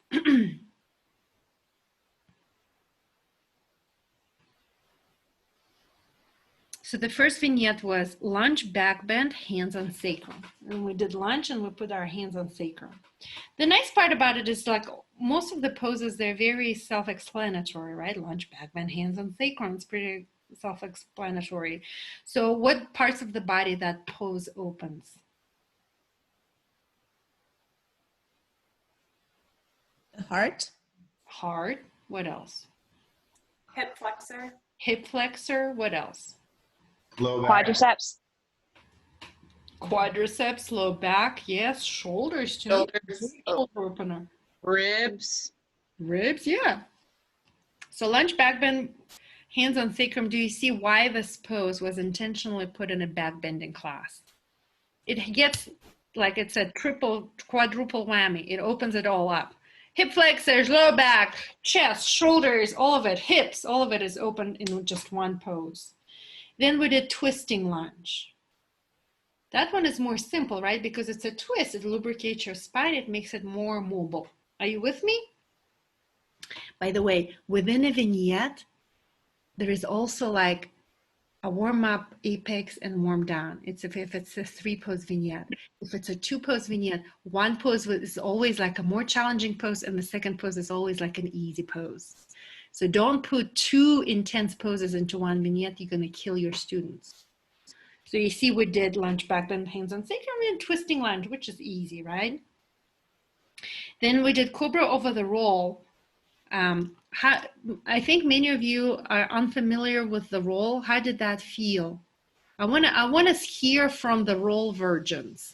So the first vignette was lunge, back bend, hands on sacrum. And we did lunge and we put our hands on sacrum. The nice part about it is like most of the poses, they're very self-explanatory, right? Lunge, back bend, hands on sacrum. It's pretty self-explanatory. So what parts of the body that pose opens? The heart. Heart. What else? Hip flexor. Hip flexor. What else? Low back. Quadriceps. Quadriceps, low back, yes. Shoulders too. Shoulders. Shoulder opener. Ribs. Ribs, yeah. So lunge, back bend, hands on sacrum. Do you see why this pose was intentionally put in a back bending class? It gets, like it's a quadruple whammy. It opens it all up. Hip flexors, lower back, chest, shoulders, all of it, hips, all of it is open in just one pose. Then we did twisting lunge. That one is more simple, right? Because it's a twist, it lubricates your spine, it makes it more mobile. Are you with me? By the way, within a vignette, there is also like a warm up, apex, and warm down. It's if it's a 3-pose vignette. If it's a 2-pose vignette, one pose is always like a more challenging pose, and the second pose is always like an easy pose. So don't put 2 intense poses into one vignette. You're going to kill your students. So you see we did lunge back, bend, hands on sacrum, and twisting lunge, which is easy, right? Then we did cobra over the roll. I think many of you are unfamiliar with the roll. How did that feel? I want to hear from the roll virgins.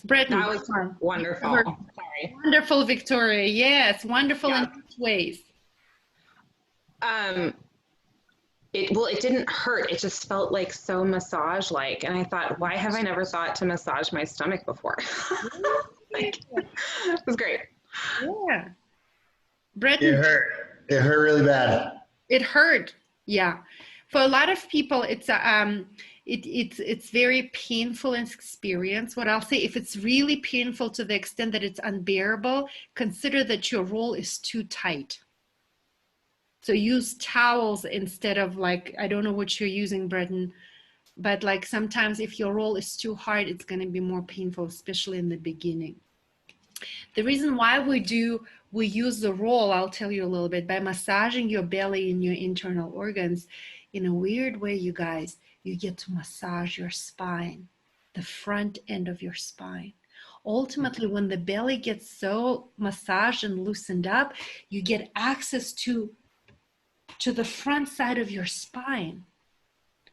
Brittany. That was wonderful. Sorry. Wonderful, Victoria. Yes, wonderful in which ways? It didn't hurt. It just felt like so massage-like. And I thought, why have I never thought to massage my stomach before? Like, it was great. Yeah. Brittany. It hurt. It hurt really bad. It hurt. Yeah. For a lot of people, it's very painful experience. What I'll say, if it's really painful to the extent that it's unbearable, consider that your roll is too tight. So use towels instead of, like, I don't know what you're using, Breton, but like sometimes if your roll is too hard, it's going to be more painful, especially in the beginning. The reason why we use the roll, I'll tell you a little bit, by massaging your belly and your internal organs in a weird way, you guys, you get to massage your spine, the front end of your spine. Ultimately, when the belly gets so massaged and loosened up, you get access to the front side of your spine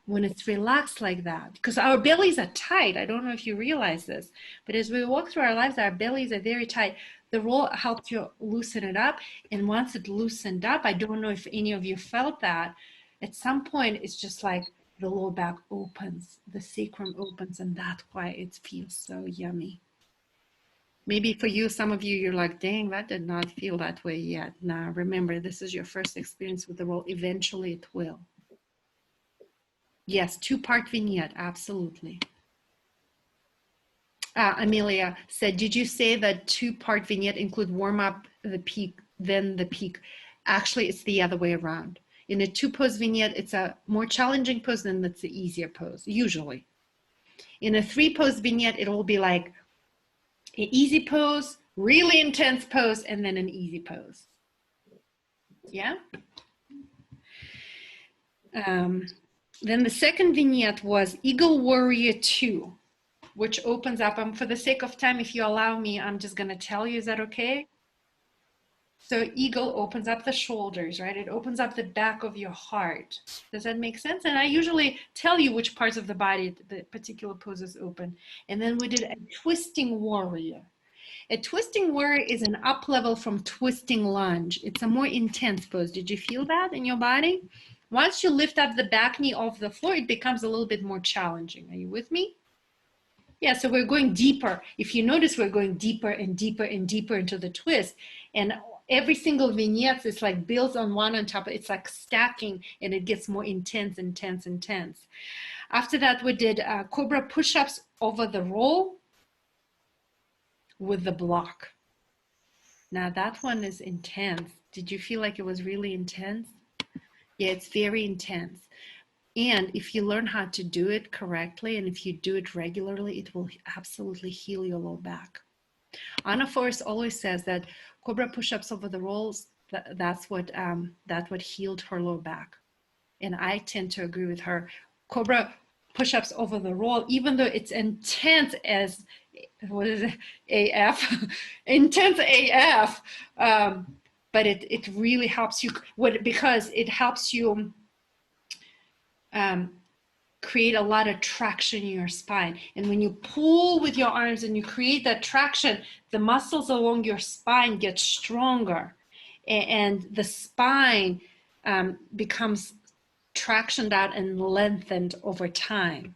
when it's relaxed like that, because our bellies are tight. I don't know if you realize this, but as we walk through our lives, our bellies are very tight. The roll helps you loosen it up, and once it loosened up, I don't know if any of you felt that, at some point it's just like the lower back opens, the sacrum opens, and that's why it feels so yummy. Maybe for you, some of you, you're like, dang, that did not feel that way yet. Now remember, this is your first experience with the roll. Eventually it will. Yes, 2-part vignette, absolutely. Amelia said, did you say that 2-part vignette include warm up, the peak, then the peak? Actually, it's the other way around. In a 2-pose vignette, it's a more challenging pose, then it's the easier pose, usually. In a 3-pose vignette, it will be like an easy pose, really intense pose, and then an easy pose. Yeah? Then the second vignette was Eagle Warrior 2, which opens up, for the sake of time, if you allow me, I'm just going to tell you, is that okay? So Eagle opens up the shoulders, right? It opens up the back of your heart. Does that make sense? And I usually tell you which parts of the body the particular poses open. And then we did a Twisting Warrior. A Twisting Warrior is an up level from Twisting Lunge. It's a more intense pose. Did you feel that in your body? Once you lift up the back knee off the floor, it becomes a little bit more challenging. Are you with me? Yeah, so we're going deeper. If you notice, we're going deeper and deeper and deeper into the twist. And every single vignette is like builds on one on top. It's like stacking, and it gets more intense, intense, intense. After that, we did Cobra push-ups over the roll with the block. Now that one is intense. Did you feel like it was really intense? Yeah, it's very intense. And if you learn how to do it correctly, and if you do it regularly, it will absolutely heal your low back. Anna Forrest always says that Cobra push-ups over the rolls, that's what healed her low back. And I tend to agree with her. Cobra push-ups over the roll, even though it's intense as, what is it, AF? Intense AF. But it really helps you, because it helps you create a lot of traction in your spine. And when you pull with your arms and you create that traction, the muscles along your spine get stronger, and the spine becomes tractioned out and lengthened over time.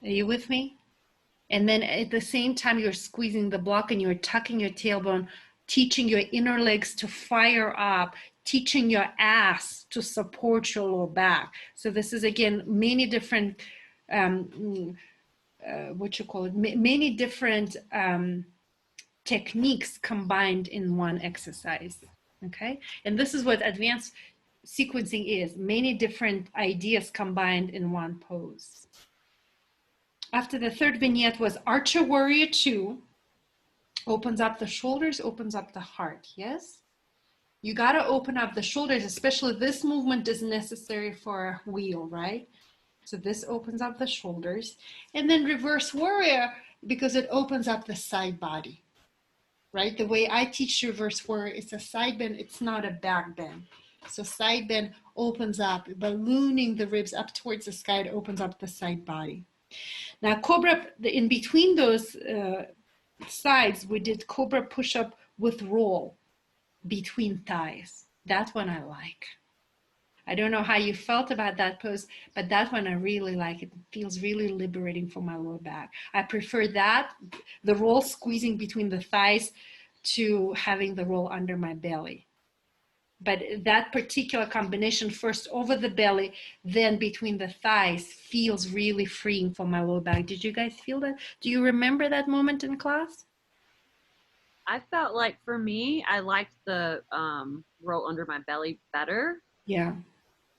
Are you with me? And then at the same time, you're squeezing the block and you're tucking your tailbone, teaching your inner legs to fire up, teaching your ass to support your lower back. So this is, again, many different, many different techniques combined in one exercise. Okay. And this is what advanced sequencing is, many different ideas combined in one pose. After the third vignette was Archer Warrior 2, opens up the shoulders, opens up the heart, yes? You gotta open up the shoulders, especially this movement is necessary for a wheel, right? So this opens up the shoulders. And then Reverse Warrior, because it opens up the side body, right? The way I teach Reverse Warrior, it's a side bend, it's not a back bend. So side bend opens up, ballooning the ribs up towards the sky, it opens up the side body. Now, Cobra, in between those sides, we did Cobra push-up with roll between thighs. That one I like. I don't know how you felt about that pose, but that one I really like. It feels really liberating for my lower back. I prefer that, the roll squeezing between the thighs, to having the roll under my belly. But that particular combination, first over the belly, then between the thighs, feels really freeing for my lower back. Did you guys feel that? Do you remember that moment in class? I felt like for me, I liked the roll under my belly better. Yeah.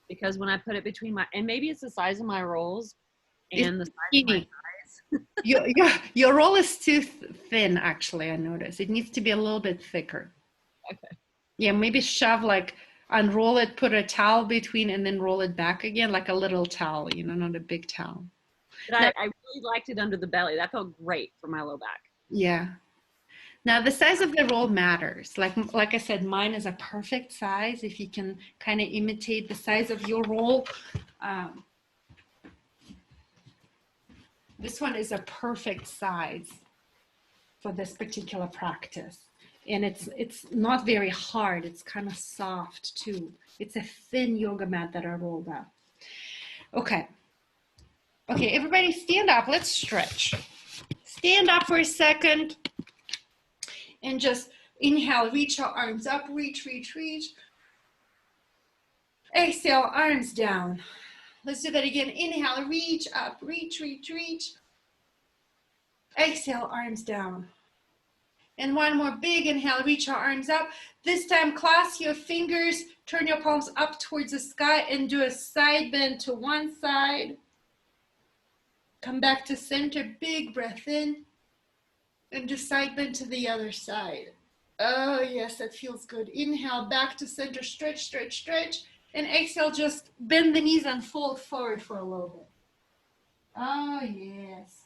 Because when I put it between my, and maybe it's the size of my rolls and the size of my thighs. Your roll is too thin, actually, I noticed. It needs to be a little bit thicker. Okay. Yeah, maybe shove, like, unroll it, put a towel between, and then roll it back again, like a little towel, you know, not a big towel. But I really liked it under the belly. That felt great for my low back. Yeah. Now, the size of the roll matters. Like I said, mine is a perfect size. If you can kind of imitate the size of your roll, this one is a perfect size for this particular practice. And it's not very hard. It's kind of soft too. It's a thin yoga mat that I rolled up. Okay. Okay, everybody stand up. Let's stretch. Stand up for a second and just inhale, reach your arms up, reach, reach, reach. Exhale, arms down. Let's do that again. Inhale, reach up, reach, reach, reach. Exhale, arms down. And one more big inhale, reach your arms up. This time, clasp your fingers, turn your palms up towards the sky and do a side bend to one side. Come back to center, big breath in. And do side bend to the other side. Oh, yes, that feels good. Inhale, back to center, stretch, stretch, stretch. And exhale, just bend the knees and fold forward for a little bit. Oh, yes.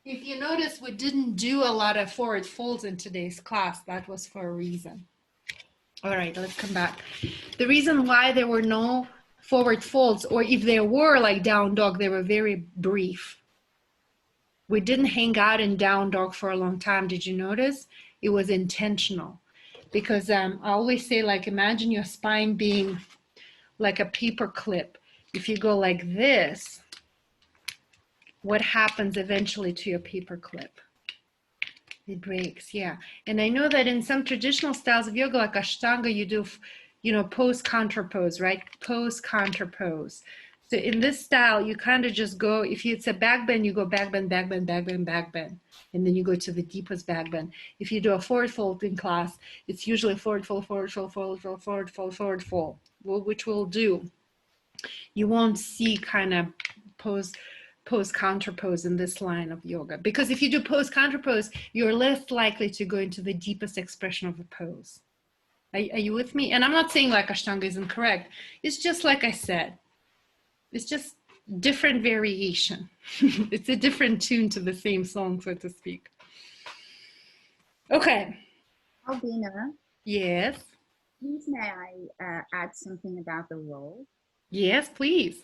If you notice, we didn't do a lot of forward folds in today's class. That was for a reason. All right, let's come back. The reason why there were no forward folds, or if there were like down dog, they were very brief. We didn't hang out in down dog for a long time. Did you notice? It was intentional. Because I always say, like, imagine your spine being like a paper clip. If you go like this, what happens eventually to your paper clip? It breaks, yeah. And I know that in some traditional styles of yoga, like Ashtanga, you do, you know, pose, counter pose, right? Pose, counter pose. So in this style, you kind of just go, if it's a back bend, you go back bend, back bend, back bend, back bend. And then you go to the deepest back bend. If you do a forward fold in class, it's usually forward fold, forward fold, forward fold, forward fold, forward fold, which we'll do. You won't see kind of pose, counter pose in this line of yoga. Because if you do pose, counter pose, you're less likely to go into the deepest expression of a pose. Are you with me? And I'm not saying like Ashtanga isn't correct. It's just like I said. It's just different variation. It's a different tune to the same song, so to speak. Okay. Albina. Yes. Please may I add something about the roll? Yes, please.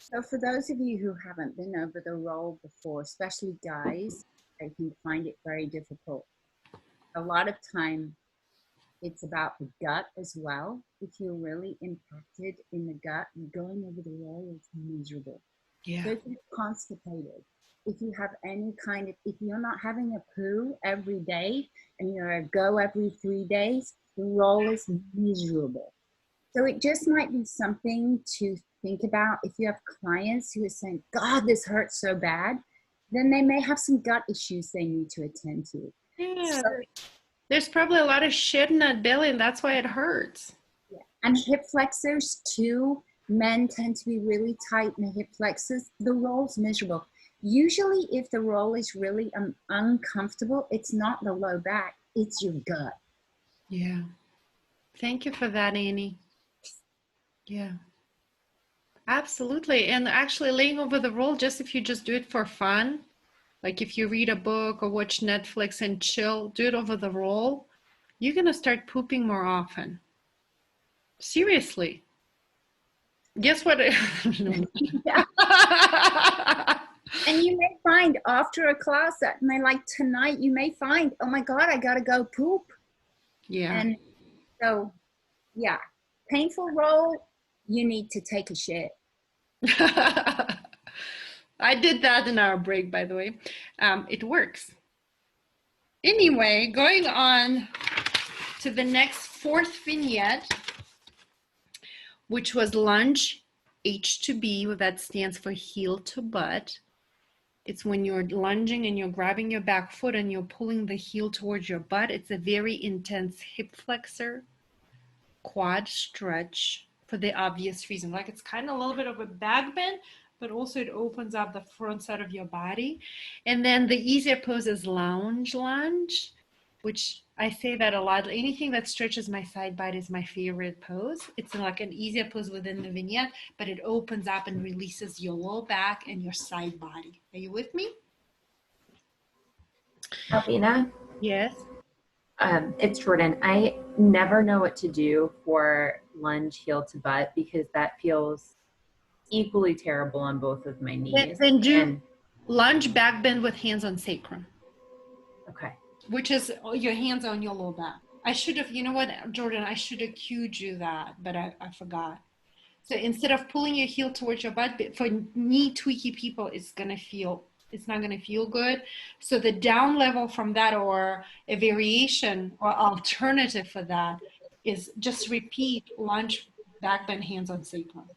So for those of you who haven't been over the roll before, especially guys, I can find it very difficult. A lot of time it's about the gut as well. If you're really impacted in the gut, going over the roll is miserable. Yeah. So if you're constipated, if you have any kind of, if you're not having a poo every day and you're a go every 3 days, the roll is miserable. So it just might be something to think about. If you have clients who are saying, God, this hurts so bad, then they may have some gut issues they need to attend to. Yeah. So, There's probably a lot of shit in that belly, and that's why it hurts. yeah. And hip flexors too. Men tend to be really tight in the hip flexors. The roll's miserable. Usually if the roll is really uncomfortable, it's not the low back, it's your gut. Yeah. Thank you for that, Annie. Yeah. Absolutely. And actually laying over the roll, just if you just do it for fun, like if you read a book or watch Netflix and chill, do it over the roll, you're going to start pooping more often. Seriously. Guess what? Yeah. And you may find after a class that may like tonight, you may find, oh my God, I got to go poop. Yeah. And so, yeah, painful roll, you need to take a shit. I did that in our break, by the way. It works. Anyway, going on to the next fourth vignette, which was lunge H2B, that stands for heel to butt. It's when you're lunging and you're grabbing your back foot and you're pulling the heel towards your butt. It's a very intense hip flexor, quad stretch for the obvious reason. Like it's kind of a little bit of a back bend, but also it opens up the front side of your body. And then the easier pose is lounge lunge, which I say that a lot. Anything that stretches my side body is my favorite pose. It's like an easier pose within the vignette, but it opens up and releases your low back and your side body. Are you with me? Albina? Yes. It's Jordan. I never know what to do for lunge heel to butt because that feels equally terrible on both of my knees. Then do lunge back bend with hands on sacrum. Okay. Which is your hands on your low back. I should have, you know what, Jordan, I should have cued you that, but I forgot. So instead of pulling your heel towards your butt, for knee tweaky people, it's not going to feel good. So the down level from that, or a variation or alternative for that, is just repeat lunge, back bend, hands on sacrum.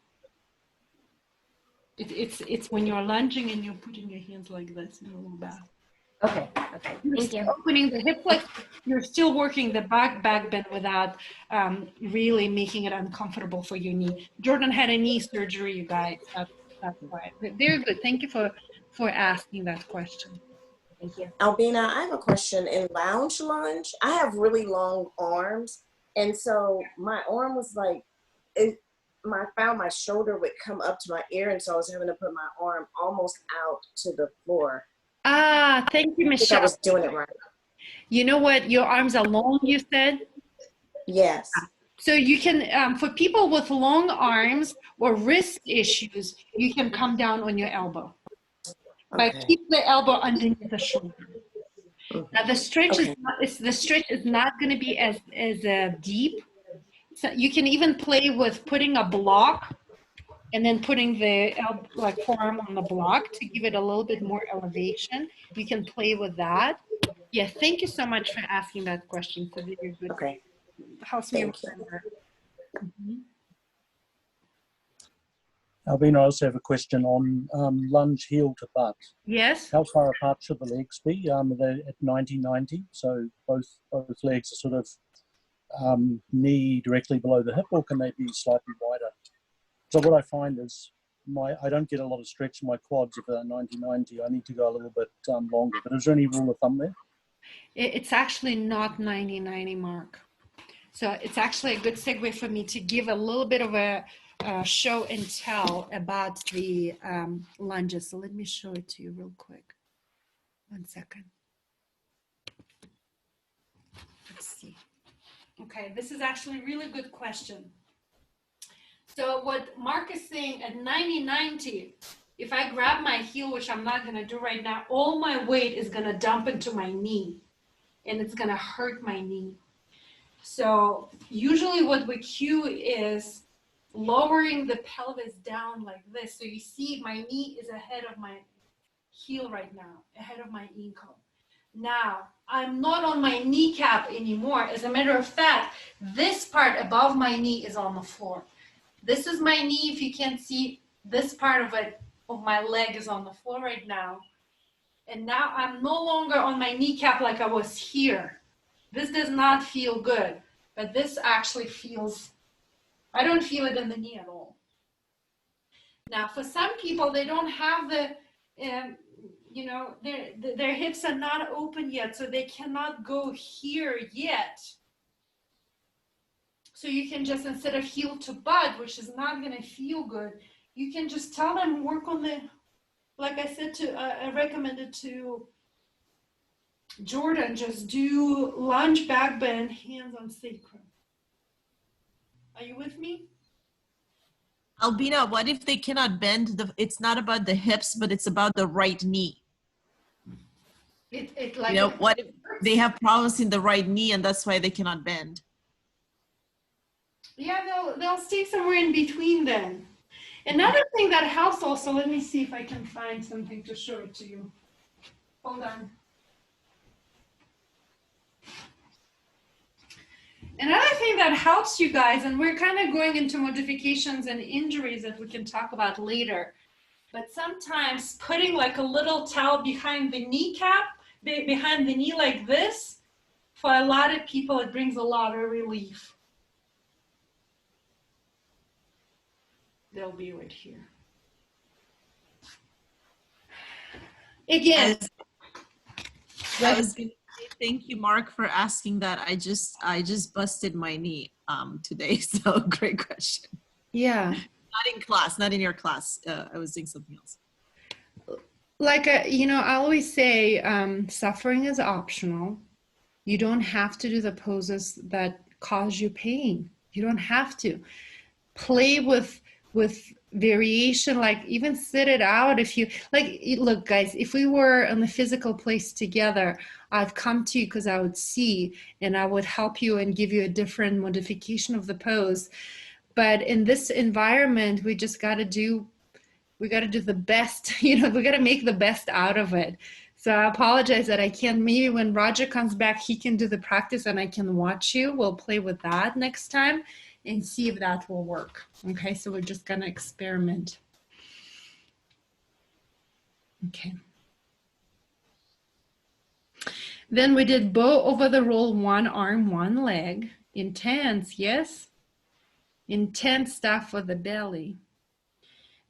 It's when you're lunging and you're putting your hands like this in your low back. Okay. Thank you. Opening the hip flex, you're still working the back bend without really making it uncomfortable for your knee. Jordan had a knee surgery, you guys. That's why. But very good. Thank you for asking that question. Thank you. Albina, I have a question. In lounge lunge, I have really long arms. And so my arm was like, I found my shoulder would come up to my ear. And so I was having to put my arm almost out to the floor. Thank you, Michelle. I was doing it right. You know what? Your arms are long, you said? Yes. So you can, for people with long arms or wrist issues, you can come down on your elbow. But keep the elbow underneath the shoulder. Now the stretch is not going to be as deep. So you can even play with putting a block and then putting the forearm on the block to give it a little bit more elevation. You can play with that. Yeah, thank you so much for asking that question. So very good. Okay. Helps me remember. Albina, I also have a question on lunge heel to butt. Yes. How far apart should the legs be? They're at 90-90, so both legs are sort of knee directly below the hip, or can they be slightly wider? So what I find is I don't get a lot of stretch in my quads if they're 90-90. I need to go a little bit longer. But is there any rule of thumb there? It's actually not 90-90, Mark. So it's actually a good segue for me to give a little bit of a show and tell about the lunges. So let me show it to you real quick. 1 second. Let's see. Okay, this is actually a really good question. So what Mark is saying, at 90-90, if I grab my heel, which I'm not going to do right now, all my weight is going to dump into my knee, and it's going to hurt my knee. So usually what we cue is lowering the pelvis down like this. So you see my knee is ahead of my heel right now, ahead of my ankle. Now, I'm not on my kneecap anymore. As a matter of fact, this part above my knee is on the floor. This is my knee. If you can't see, this part of it, of my leg is on the floor right now. And now I'm no longer on my kneecap like I was here. This does not feel good, but this actually feels, I don't feel it in the knee at all. Now, for some people, they don't have the, you know, their hips are not open yet, so they cannot go here yet. So you can just, instead of heel to butt, which is not going to feel good, you can just tell them, work on the, like I said, I recommended to Jordan, just do lunge back bend, hands on sacrum. Are you with me? Albina, what if they cannot bend? It's not about the hips, but it's about the right knee. It like, you know, what if they have problems in the right knee and that's why they cannot bend? Yeah, they'll stay somewhere in between then. Another thing that helps also, let me see if I can find something to show it to you. Hold on. Another thing that helps you guys, and we're kind of going into modifications and injuries that we can talk about later, but sometimes putting like a little towel behind the kneecap, behind the knee like this, for a lot of people, it brings a lot of relief. They'll be right here. Again. I was gonna say thank you, Mark, for asking that. I just busted my knee today, so great question. Yeah. Not in class, not in your class. I was doing something else. Like, you know, I always say suffering is optional. You don't have to do the poses that cause you pain. You don't have to. Play with variation, like even sit it out if you like. Look guys, if we were in the physical place together, I'd come to you because I would see and I would help you and give you a different modification of the pose. But in this environment, we just got to do the best. You know, we got to make the best out of it. So I apologize that I can't. Maybe when Roger comes back, he can do the practice and I can watch you. We'll play with that next time and see if that will work. Okay, so we're just gonna experiment. Okay. Then we did bow over the roll, one arm, one leg. Intense, yes? Intense stuff for the belly.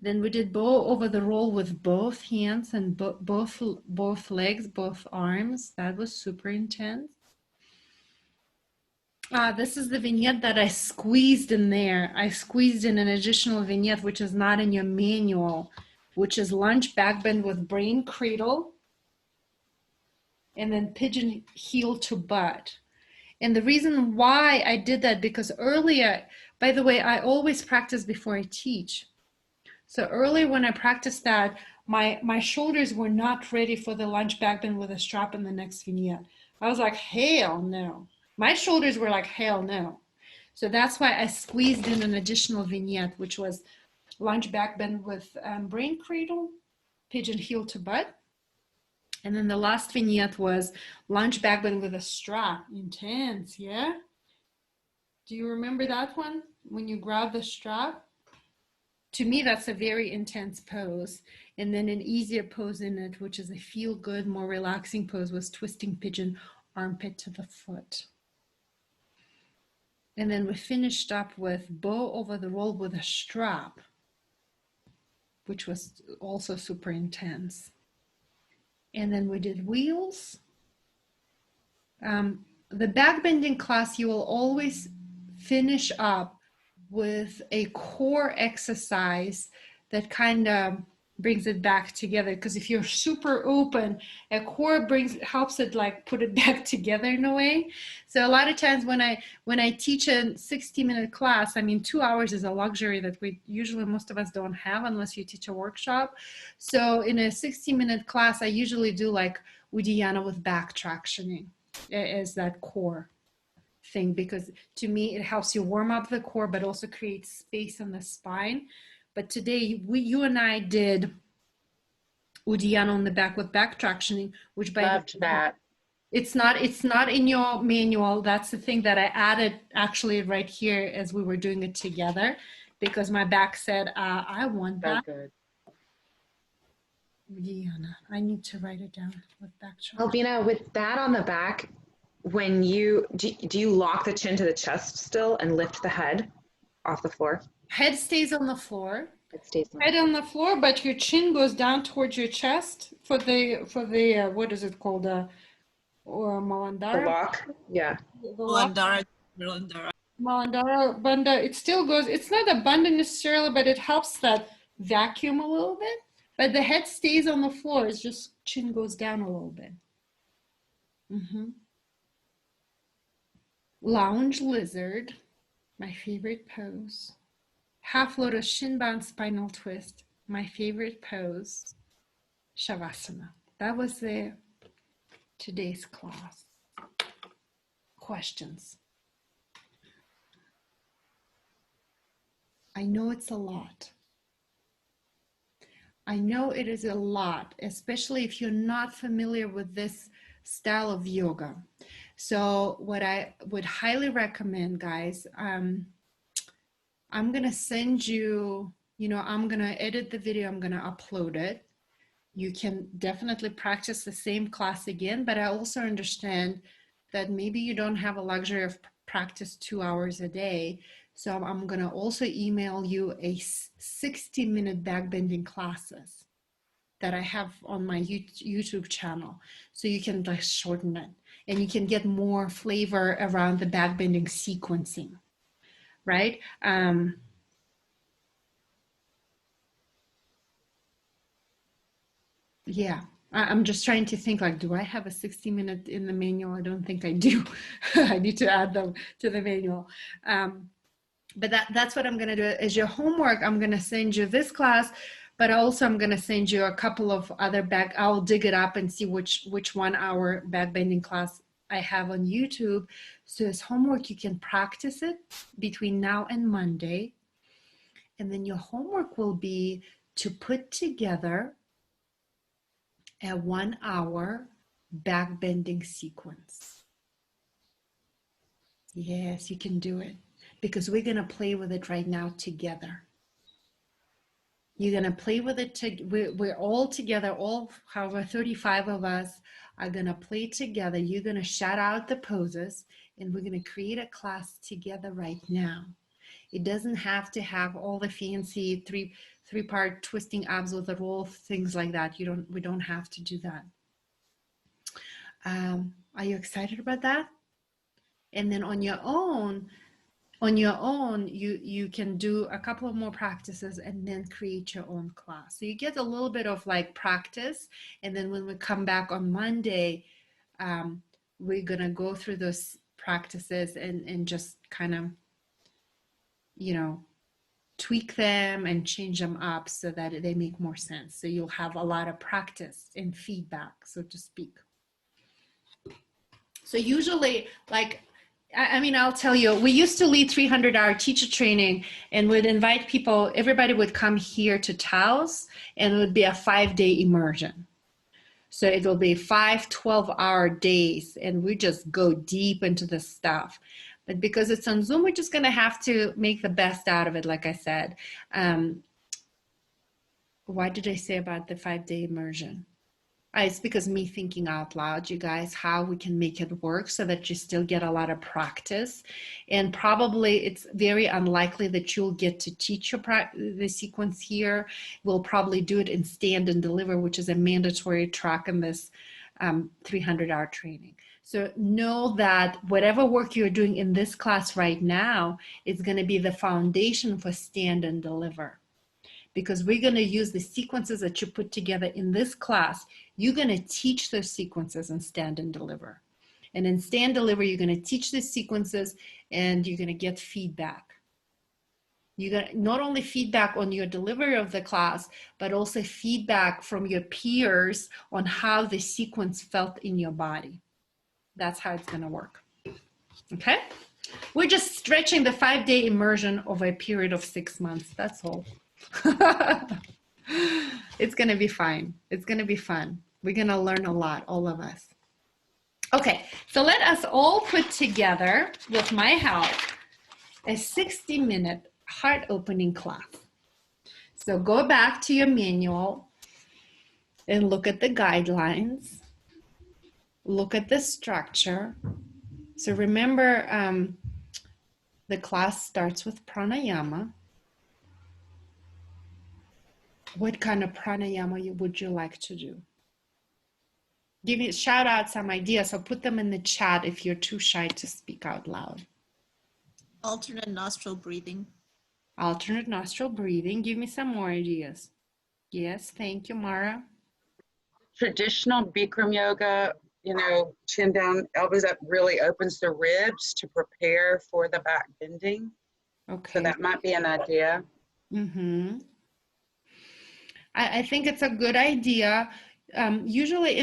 Then we did bow over the roll with both hands and both legs, both arms. That was super intense. This is the vignette that I squeezed in there. I squeezed in an additional vignette, which is not in your manual, which is lunge back bend with brain cradle, and then pigeon heel to butt. And the reason why I did that, because earlier, by the way, I always practice before I teach. So earlier when I practiced that, my shoulders were not ready for the lunge back bend with a strap in the next vignette. I was like, hell no. My shoulders were like, hell no. So that's why I squeezed in an additional vignette, which was lunge back bend with brain cradle, pigeon heel to butt. And then the last vignette was lunge back bend with a strap. Intense, yeah? Do you remember that one? When you grab the strap? To me, that's a very intense pose. And then an easier pose in it, which is a feel good, more relaxing pose, was twisting pigeon, armpit to the foot. And then we finished up with bow over the roll with a strap, which was also super intense. And then we did wheels. The back bending class, you will always finish up with a core exercise that kind of brings it back together, because if you're super open, a core helps it like put it back together in a way. So a lot of times when I teach a 60-minute class, I mean 2 hours is a luxury that we usually, most of us don't have unless you teach a workshop. So in a 60-minute class, I usually do like Uddiyana with back tractioning as that core. thing, because to me it helps you warm up the core but also creates space in the spine. But today you and I did Uddiyana on the back with back tractioning, which by Loved that. it's not in your manual. That's the thing that I added actually right here as we were doing it together, because my back said I want that. So good. Uddiyana. I need to write it down with back traction. Albina, with that on the back, when you do you lock the chin to the chest still and lift the head off the floor? Head stays on the floor. It stays head on the floor, but your chin goes down towards your chest for the what is it called, or Malandara? The lock, yeah. Malandara. Malandara Bandha. It still goes. It's not a bandha necessarily, but it helps that vacuum a little bit. But the head stays on the floor. It's just chin goes down a little bit. Lounge lizard, my favorite pose. Half lotus shin bound spinal twist, my favorite pose. Shavasana. That was today's class. Questions? I know it's a lot. I know it is a lot, especially if you're not familiar with this style of yoga. So what I would highly recommend, guys, I'm going to send you, I'm going to edit the video, I'm going to upload it. You can definitely practice the same class again, but I also understand that maybe you don't have a luxury of practice 2 hours a day. So I'm going to also email you a 60-minute backbending classes that I have on my YouTube channel. So you can like shorten it and you can get more flavor around the backbending sequencing, right? Yeah, I'm just trying to think like, do I have a 60-minute in the manual? I don't think I do. I need to add them to the manual. But that's what I'm going to do as your homework. I'm going to send you this class, but also I'm going to send you a couple of other I'll dig it up and see which 1 hour backbending class I have on YouTube. So as homework, you can practice it between now and Monday. And then your homework will be to put together a 1 hour backbending sequence. Yes, you can do it, because we're going to play with it right now together. You're going to play with it. We're all together, however, 35 of us are going to play together. You're going to shout out the poses, and we're going to create a class together right now. It doesn't have to have all the fancy three-part twisting abs with a roll, things like that. We don't have to do that. Are you excited about that? And then on your own, you can do a couple of more practices and then create your own class. So you get a little bit of like practice. And then when we come back on Monday, we're gonna go through those practices and just kind of, tweak them and change them up so that they make more sense. So you'll have a lot of practice and feedback, so to speak. So usually, I'll tell you, we used to lead 300-hour teacher training and would invite people, everybody would come here to Taos, and it would be a 5-day immersion. So it will be 5 12-hour days, and we just go deep into the stuff. But because it's on Zoom, we're just going to have to make the best out of it, like I said. What did I say about the 5-day immersion? It's because me thinking out loud, you guys, how we can make it work so that you still get a lot of practice. And probably it's very unlikely that you'll get to teach the sequence here. We'll probably do it in Stand and Deliver, which is a mandatory track in this 300-hour training. So know that whatever work you're doing in this class right now is going to be the foundation for Stand and Deliver. Because we're going to use the sequences that you put together in this class. You're going to teach those sequences in Stand and Deliver. And in Stand Deliver, you're going to teach the sequences and you're going to get feedback. You're going to not only feedback on your delivery of the class, but also feedback from your peers on how the sequence felt in your body. That's how it's going to work. Okay? We're just stretching the 5-day immersion over a period of 6 months. That's all. It's going to be fine. It's going to be fun. We're going to learn a lot, all of us. Okay, so let us all put together, with my help, a 60-minute heart-opening class. So go back to your manual and look at the guidelines. Look at the structure. So remember, the class starts with pranayama. What kind of pranayama would you like to do? Shout out some ideas, or put them in the chat if you're too shy to speak out loud. Alternate nostril breathing. Alternate nostril breathing. Give me some more ideas. Yes, thank you, Mara. Traditional Bikram yoga, you know, chin down, elbows up, really opens the ribs to prepare for the back bending. Okay. So that might be an idea. Mm-hmm. I think it's a good idea. Usually,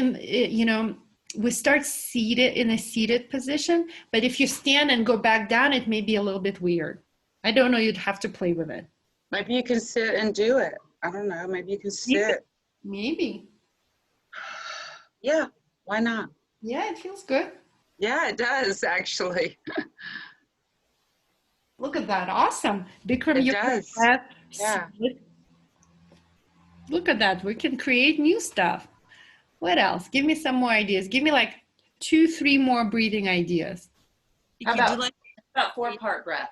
we start seated in a seated position, but if you stand and go back down, it may be a little bit weird. I don't know. You'd have to play with it. Maybe you can sit and do it. I don't know. Maybe you can sit. Maybe. Yeah. Why not? Yeah, it feels good. Yeah, it does actually. Look at that. Awesome. Bikram It yoga. does. Yeah. Look at that. We can create new stuff. What else? Give me some more ideas. Give me like 2-3 more breathing ideas. How about 4-part breath?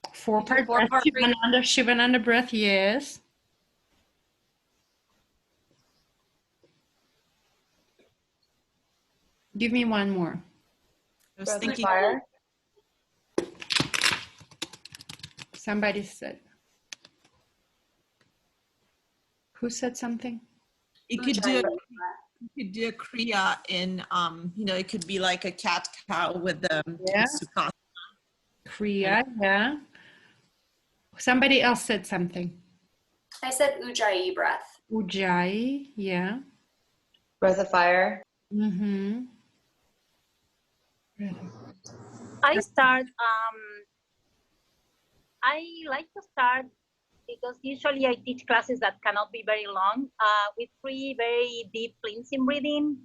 4-part breath. Shivananda breath, yes. Give me one more. I was thinking. Fire. Somebody said. Who said something? You could do a kriya in, it could be like a cat cow with the sukhasana. Kriya, yeah. Somebody else said something. I said Ujjayi breath. Ujjayi, yeah. Breath of fire. Mm-hmm. I like to start because usually I teach classes that cannot be very long with 3 very deep cleansing breathing.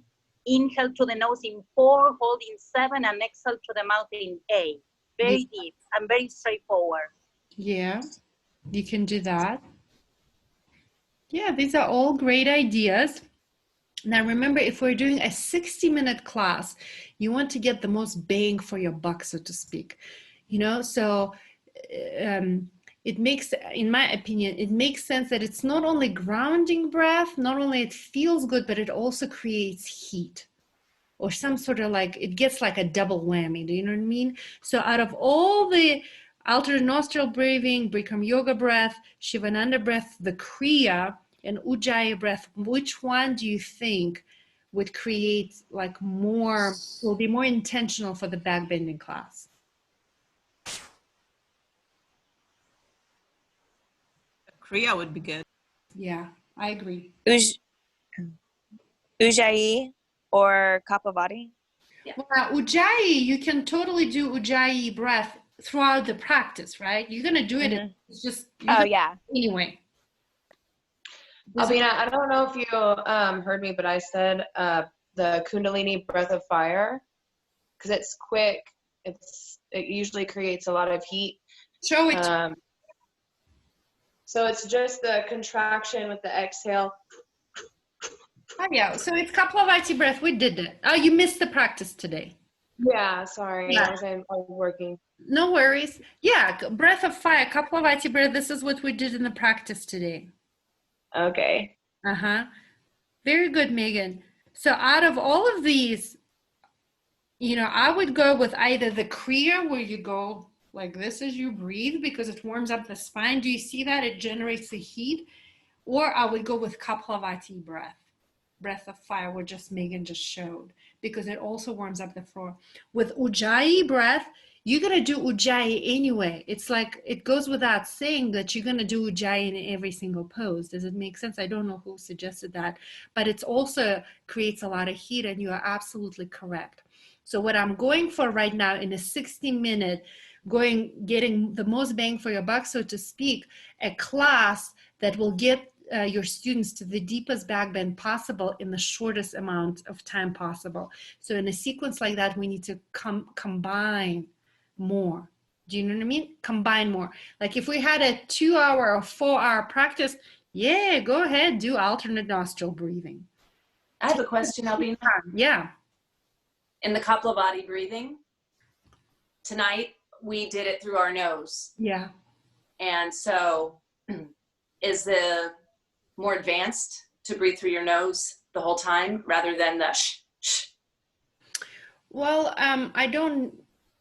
Inhale through the nose in 4, hold in 7, and exhale through the mouth in 8. Very deep and very straightforward. Yeah, you can do that. Yeah, these are all great ideas. Now remember, if we're doing a 60-minute class, you want to get the most bang for your buck, so to speak. So it makes, in my opinion, it makes sense that it's not only grounding breath, not only it feels good, but it also creates heat or some sort of it gets like a double whammy. Do you know what I mean? So out of all the alternate nostril breathing, Bikram yoga breath, Shivananda breath, the Kriya, and Ujjayi breath, which one do you think would create will be more intentional for the back bending class? Kriya would be good. Yeah, I agree. Ujjayi or Kapalabhati? Yeah. Well, Ujjayi, you can totally do Ujjayi breath throughout the practice, right? You're going to do it. It's just, anyway. Albina, I don't know if you heard me, but I said the Kundalini breath of fire because it's quick. It usually creates a lot of heat. Show it. So it's just the contraction with the exhale. Oh, yeah. So it's Kapalabhati breath. We did it. Oh, you missed the practice today. Yeah, sorry. Yeah. I was working. No worries. Yeah, breath of fire, Kapalabhati breath. This is what we did in the practice today. Okay. Uh-huh. Very good, Megan. So out of all of these, I would go with either the Kriya, where you go like this as you breathe because it warms up the spine. Do you see that? It generates the heat. Or I would go with Kapalabhati breath of fire, what Megan just showed, because it also warms up the floor. With Ujjayi breath, you're going to do Ujjayi anyway. It's like, it goes without saying that you're going to do Ujjayi in every single pose. Does it make sense? I don't know who suggested that, but it also creates a lot of heat, and you are absolutely correct. So what I'm going for right now in a 60-minute, getting the most bang for your buck, so to speak, a class that will get your students to the deepest back bend possible in the shortest amount of time possible. So in a sequence like that, we need to combine more. Do you know what I mean? Combine more. Like if we had a 2-hour or 4-hour practice, yeah, go ahead, do alternate nostril breathing. I have a question, Albina. Yeah. In the Kaplavati breathing, tonight we did it through our nose. Yeah. And so is the more advanced to breathe through your nose the whole time rather than the shh, shh? Well, I don't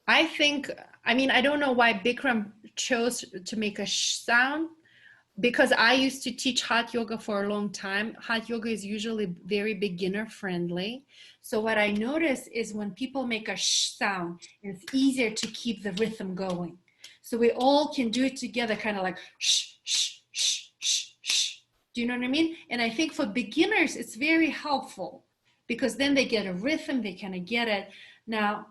know why Bikram chose to make a sh sound, because I used to teach hot yoga for a long time. Hot yoga is usually very beginner friendly. So what I notice is when people make a sh sound, it's easier to keep the rhythm going. So we all can do it together, kind of like shh, shh, shh, shh, shh. Do you know what I mean? And I think for beginners, it's very helpful because then they get a rhythm, they kind of get it. Now,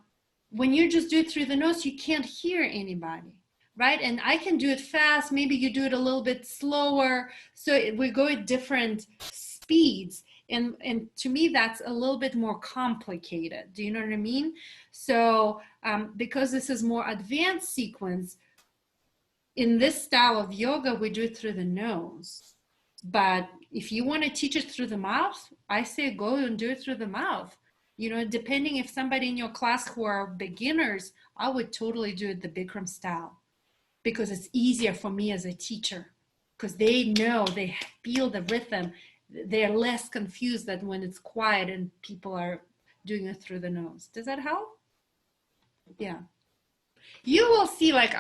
when you just do it through the nose, you can't hear anybody, right? And I can do it fast. Maybe you do it a little bit slower. So we go at different speeds. And to me, that's a little bit more complicated. Do you know what I mean? So because this is more advanced sequence, in this style of yoga, we do it through the nose. But if you want to teach it through the mouth, I say go and do it through the mouth. You know, depending if somebody in your class who are beginners, I would totally do it the Bikram style because it's easier for me as a teacher because they know, they feel the rhythm. They're less confused than when it's quiet and people are doing it through the nose. Does that help? Yeah. You will see, like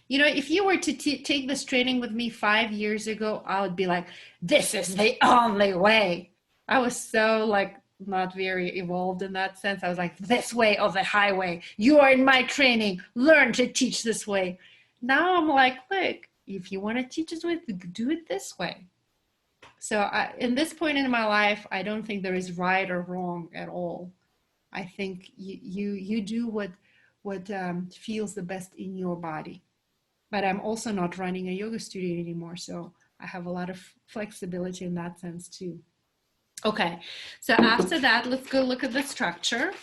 you know, if you were to take this training with me 5 years ago, I would be like, this is the only way. I was so like not very evolved in that sense. I was like, this way or the highway. You are in my training. Learn to teach this way. Now I'm like, look, if you want to teach this way, do it this way. So in this point in my life, I don't think there is right or wrong at all. I think you do what feels the best in your body. But I'm also not running a yoga studio anymore, so I have a lot of flexibility in that sense too. Okay, so after that, let's go look at the structure.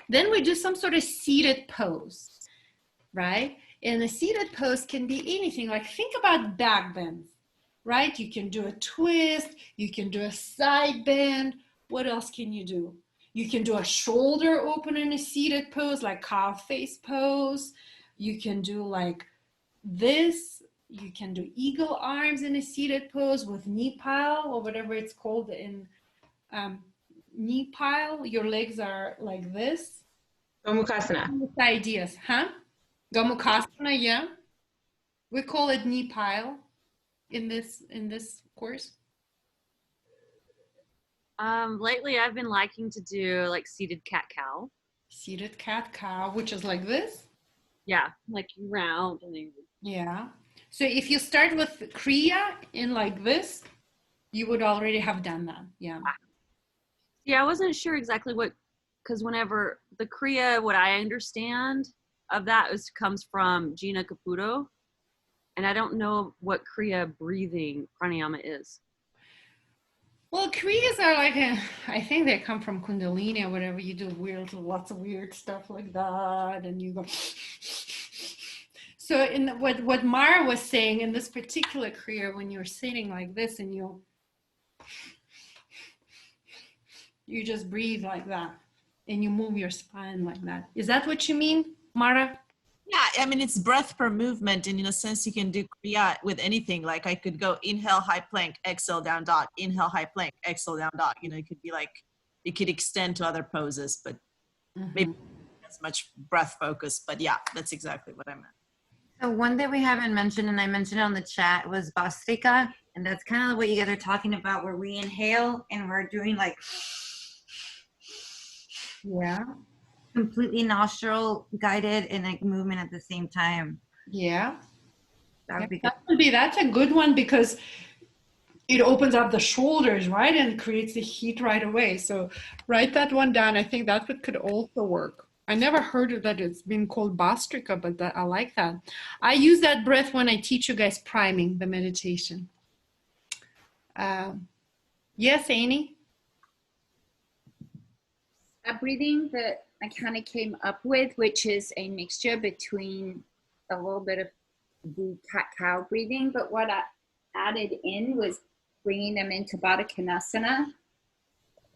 Then we do some sort of seated pose, right? And the seated pose can be anything, like think about back bends, right? You can do a twist, you can do a side bend. What else can you do? You can do a shoulder open in a seated pose, like cow face pose. You can do like this. You can do eagle arms in a seated pose with knee pile or whatever it's called in knee pile. Your legs are like this. Gomukhasana. Ideas, huh? Gomukhasana, yeah. We call it knee pile in this course. Lately I've been liking to do like seated cat-cow. Seated cat-cow, which is like this? Yeah, like round and then. Yeah. So if you start with Kriya in like this, you would already have done that. Yeah. Yeah, I wasn't sure exactly what, because whenever the Kriya, what I understand of that comes from Gina Caputo, and I don't know what Kriya breathing pranayama is. Well, Kriyas are like I think they come from Kundalini or whatever. You do lots of weird stuff like that, and you go. So in what Mara was saying in this particular Kriya, when you're sitting like this and you just breathe like that and you move your spine like that. Is that what you mean, Mara? Yeah, I mean, it's breath per movement, and in a sense you can do Kriya with anything. Like I could go inhale, high plank, exhale, down dog, inhale, high plank, exhale, down dog. You know, it could be like, it could extend to other poses, but maybe not as much breath focus. But yeah, that's exactly what I meant. So one that we haven't mentioned, and I mentioned it on the chat, was Bhastrika. And that's kind of what you guys are talking about, where we inhale and we're doing like, yeah, completely nostril guided and like movement at the same time. Yeah. That would be good. That's a good one, because it opens up the shoulders, right? And creates the heat right away. So write that one down. I think that could also work. I never heard of that it's been called Bhastrika, but that, I like that. I use that breath when I teach you guys priming, the meditation. Yes, Annie? A breathing that I kind of came up with, which is a mixture between a little bit of the cat-cow breathing, but what I added in was bringing them into Baddha Konasana.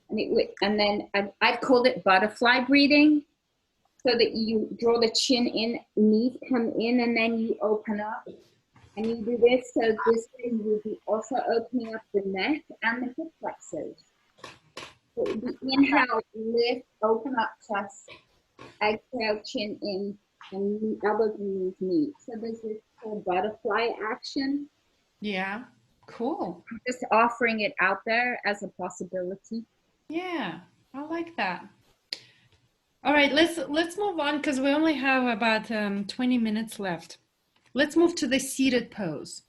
And then I've called it butterfly breathing, so that you draw the chin in, knees come in, and then you open up. And you do this, so this way you will be also opening up the neck and the hip flexors. So it would be inhale, lift, open up chest, exhale, chin in, and elbows and knees meet. So there's this whole butterfly action. Yeah, cool. I'm just offering it out there as a possibility. Yeah, I like that. All right, let's move on because we only have about 20 minutes left. Let's move to the seated pose.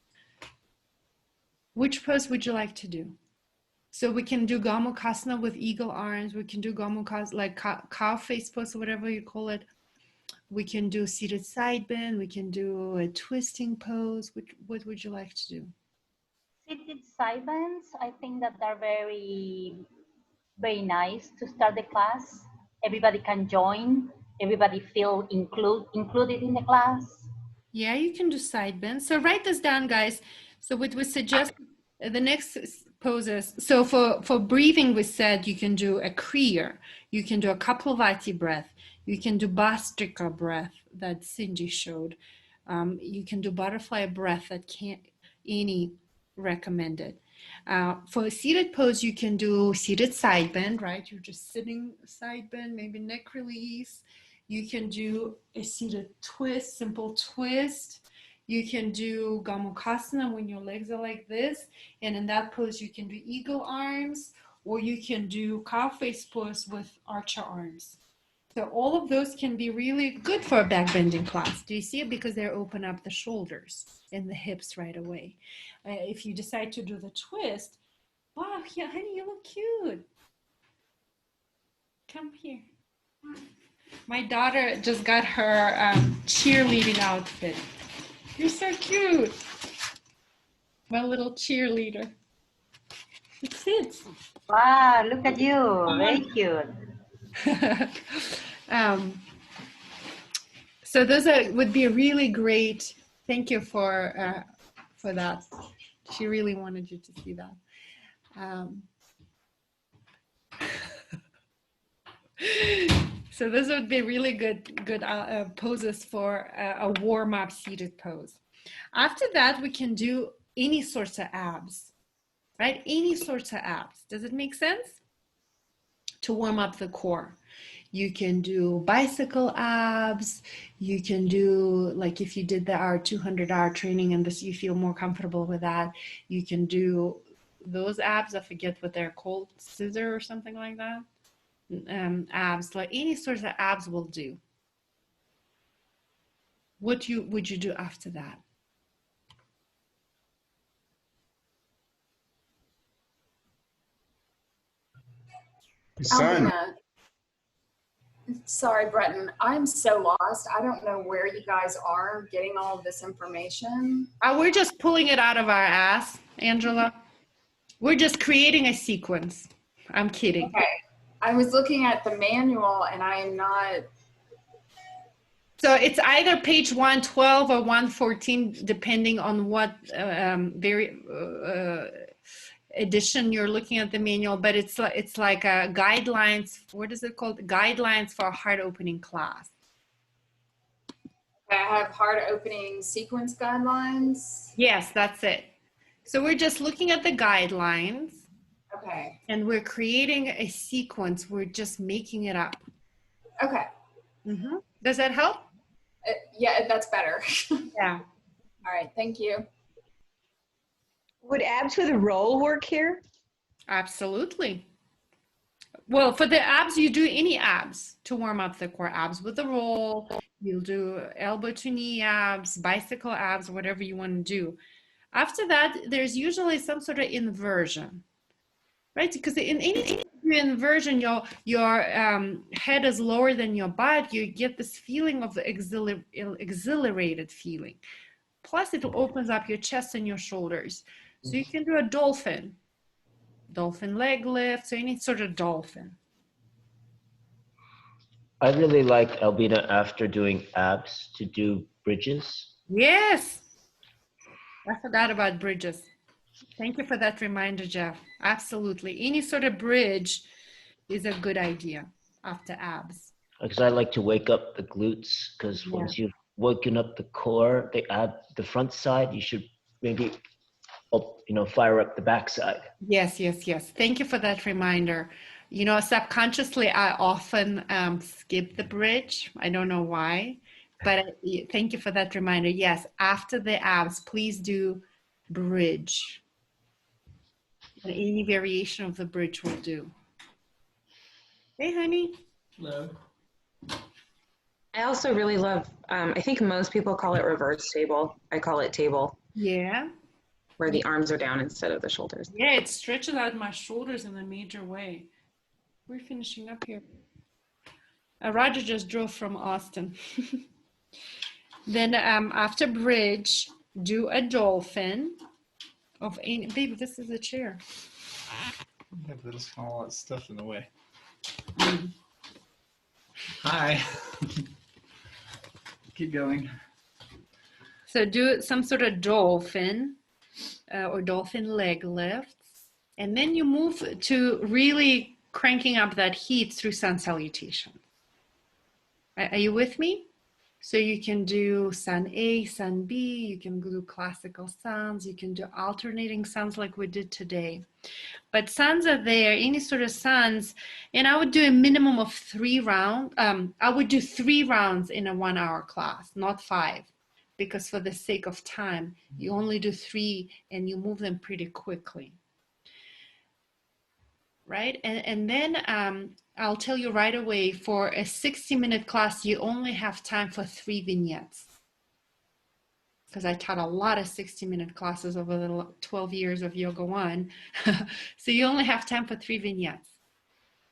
Which pose would you like to do? So we can do Gomukhasana with eagle arms. We can do Gomukhasana, like cow face pose, whatever you call it. We can do seated side bend. We can do a twisting pose. What would you like to do? Seated side bends, I think that they're very, very nice to start the class. Everybody can join. Everybody feel included in the class. Yeah, you can do side bends. So write this down, guys. So what we suggest, the next poses. So for breathing, we said you can do a Kriya. You can do a Kapalabhati breath. You can do Bhastrika breath that Cindy showed. You can do butterfly breath that Annie recommended. For a seated pose, you can do seated side bend, right? You're just sitting side bend, maybe neck release. You can do a seated twist, simple twist. You can do Gomukhasana when your legs are like this. And in that pose, you can do eagle arms, or you can do cow face pose with archer arms. So all of those can be really good for a back bending class. Do you see it? Because they open up the shoulders and the hips right away. If you decide to do the twist, wow, yeah, honey, you look cute. Come here. My daughter just got her cheerleading outfit. You're so cute. My little cheerleader. It fits. Wow, look at you. Very cute. So those would be really great. Thank you for that. She really wanted you to see that. So those would be really good poses for a warm-up seated pose. After that, we can do any sorts of abs, right? Any sorts of abs. Does it make sense? To warm up the core. You can do bicycle abs. You can do, like if you did the 200-hour training and this, you feel more comfortable with that, you can do those abs. I forget what they're called, scissor or something like that. Abs, like any sorts of abs will do. What would you do after that? Son. Sorry, Breton. I'm so lost. I don't know where you guys are getting all of this information. We're just pulling it out of our ass, Angela. We're just creating a sequence. I'm kidding. Okay. I was looking at the manual and I am not. So it's either page 112 or 114, depending on what edition you're looking at the manual, but it's like a guidelines, what is it called? Guidelines for a heart opening class. I have heart opening sequence guidelines. Yes, that's it. So we're just looking at the guidelines. Okay. And we're creating a sequence. We're just making it up. Okay. Mm-hmm. Does that help? Yeah, that's better. Yeah. All right. Thank you. Would abs with a roll work here? Absolutely. Well, for the abs, you do any abs to warm up the core. Abs with a roll. You'll do elbow to knee abs, bicycle abs, whatever you want to do. After that, there's usually some sort of inversion, right? Because in any inversion, your head is lower than your butt. You get this feeling of the exhilarated feeling. Plus, it opens up your chest and your shoulders. So you can do a dolphin leg lift, so any sort of dolphin. I really like, Albina, after doing abs, to do bridges. Yes, I forgot about bridges. Thank you for that reminder, Jeff. Absolutely. Any sort of bridge is a good idea after abs. Because I like to wake up the glutes, because once you've woken up the core, the front side, you should maybe, fire up the back side. Yes. Thank you for that reminder. Subconsciously, I often skip the bridge. I don't know why, but thank you for that reminder. Yes, after the abs, please do bridge. And any variation of the bridge will do. Hey, honey. Hello. I also really love, I think most people call it reverse table. I call it table. Yeah. Where the arms are down instead of the shoulders. Yeah, it stretches out my shoulders in a major way. We're finishing up here. Roger just drove from Austin. Then after bridge, do a dolphin of any, baby, this is a chair. Yeah, but there's kind of a lot of stuff in the way. Hi. Keep going. So do some sort of dolphin or dolphin leg lifts. And then you move to really cranking up that heat through sun salutation. Are you with me? So you can do sun A, sun B, you can do classical suns, you can do alternating suns like we did today. But suns are there, any sort of suns, and I would do a minimum of 3 rounds. I would do 3 rounds in a 1-hour class, not 5, because for the sake of time, you only do 3 and you move them pretty quickly. Right? And then I'll tell you right away, for a 60-minute class, you only have time for 3 vignettes. Because I taught a lot of 60-minute classes over the 12 years of Yoga One. So you only have time for 3 vignettes.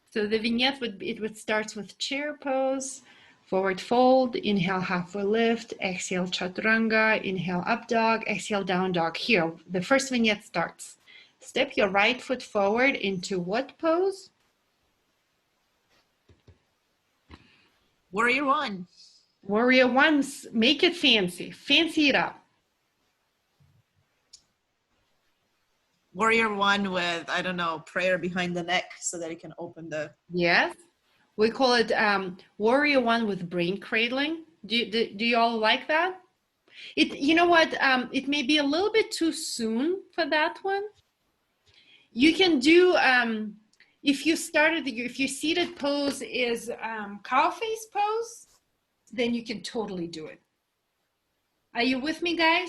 So the vignette would start with chair pose, forward fold, inhale halfway lift, exhale chaturanga, inhale up dog, exhale down dog. Here, the first vignette starts. Step your right foot forward into what pose? Warrior One. Warrior One, make it fancy. Fancy it up. Warrior One with, I don't know, prayer behind the neck so that it can open the... Yes. We call it Warrior One with brain cradling. Do you all like that? You know what? It may be a little bit too soon for that one. You can do, if your seated pose is cow face pose, then you can totally do it. Are you with me, guys?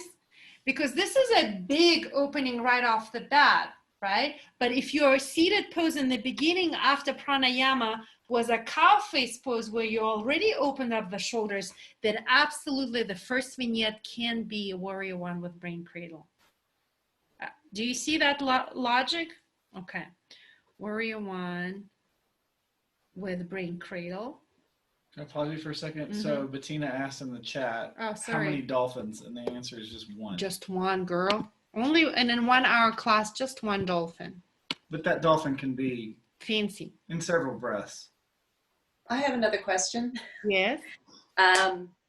Because this is a big opening right off the bat, right? But if your seated pose in the beginning after pranayama was a cow face pose where you already opened up the shoulders, then absolutely the first vignette can be a Warrior One with brain cradle. Do you see that logic? Okay. Warrior One with brain cradle. Can I pause you for a second? So Bettina asked in the chat, how many dolphins? And the answer is just 1. Just 1, girl. Only, and in 1-hour class, just 1 dolphin. But that dolphin can be fancy in several breaths. I have another question. Yes.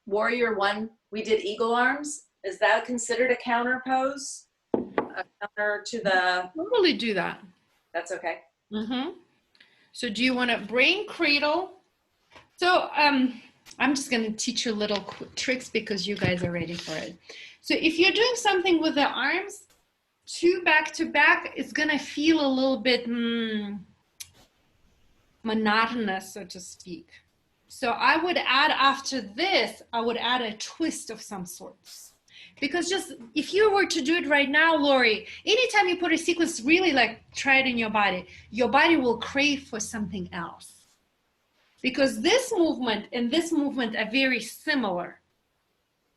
Warrior One, we did eagle arms. Is that considered a counter pose? A counter to the... Totally do that. That's okay. So do you want to brain cradle? So I'm just going to teach you little quick tricks because you guys are ready for it. So if you're doing something with the arms, 2 back to back, it's going to feel a little bit monotonous, so to speak. So I would add, after this, I would add a twist of some sorts. Because just, if you were to do it right now, Lori, anytime you put a sequence, really like try it in your body will crave for something else. Because this movement and this movement are very similar.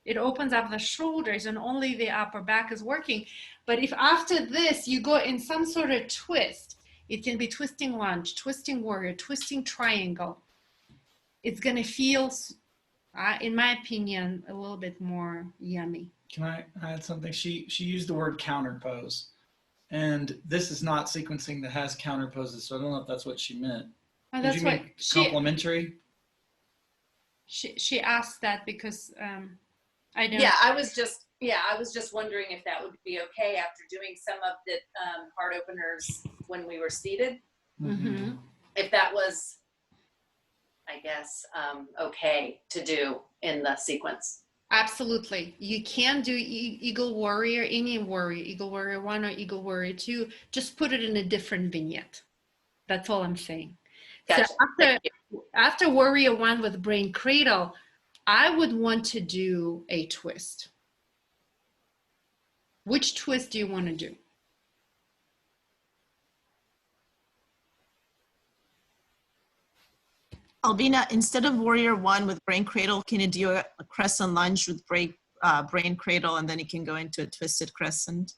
It opens up the shoulders and only the upper back is working. But if after this you go in some sort of twist, it can be twisting lunge, twisting warrior, twisting triangle. It's going to feel, in my opinion, a little bit more yummy. Can I add something? She used the word counter pose, and this is not sequencing that has counter poses, so I don't know if that's what she meant. Oh, Did that's you what mean complementary? She asked that because I don't. Yeah, I was just wondering if that would be okay after doing some of the heart openers when we were seated. Mm-hmm. If that was, I guess, okay to do in the sequence. Absolutely. You can do Eagle Warrior, any warrior, Eagle Warrior 1 or Eagle Warrior 2. Just put it in a different vignette. That's all I'm saying. Gotcha. So after Warrior 1 with Brain Cradle, I would want to do a twist. Which twist do you want to do? Albina, instead of Warrior 1 with Brain Cradle, can you do a crescent lunge with Brain Cradle, and then you can go into a twisted crescent?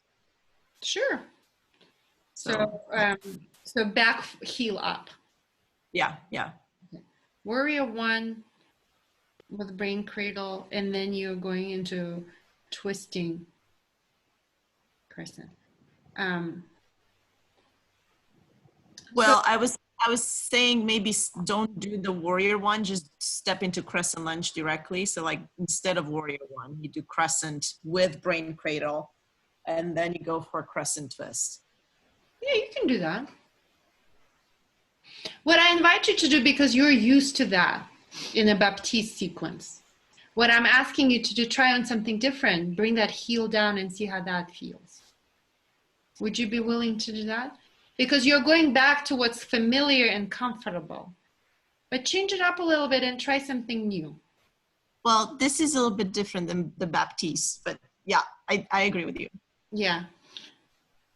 Sure. So back heel up. Yeah. Okay. Warrior 1 with Brain Cradle, and then you're going into twisting crescent. Well, I was saying maybe don't do the Warrior 1, just step into crescent lunge directly. So like instead of Warrior 1, you do crescent with Brain Cradle, and then you go for a crescent twist. Yeah, you can do that. What I invite you to do, because you're used to that in a Baptiste sequence, what I'm asking you to do, try on something different. Bring that heel down and see how that feels. Would you be willing to do that? Because you're going back to what's familiar and comfortable. But change it up a little bit and try something new. Well, this is a little bit different than the Baptiste, but yeah, I agree with you. Yeah.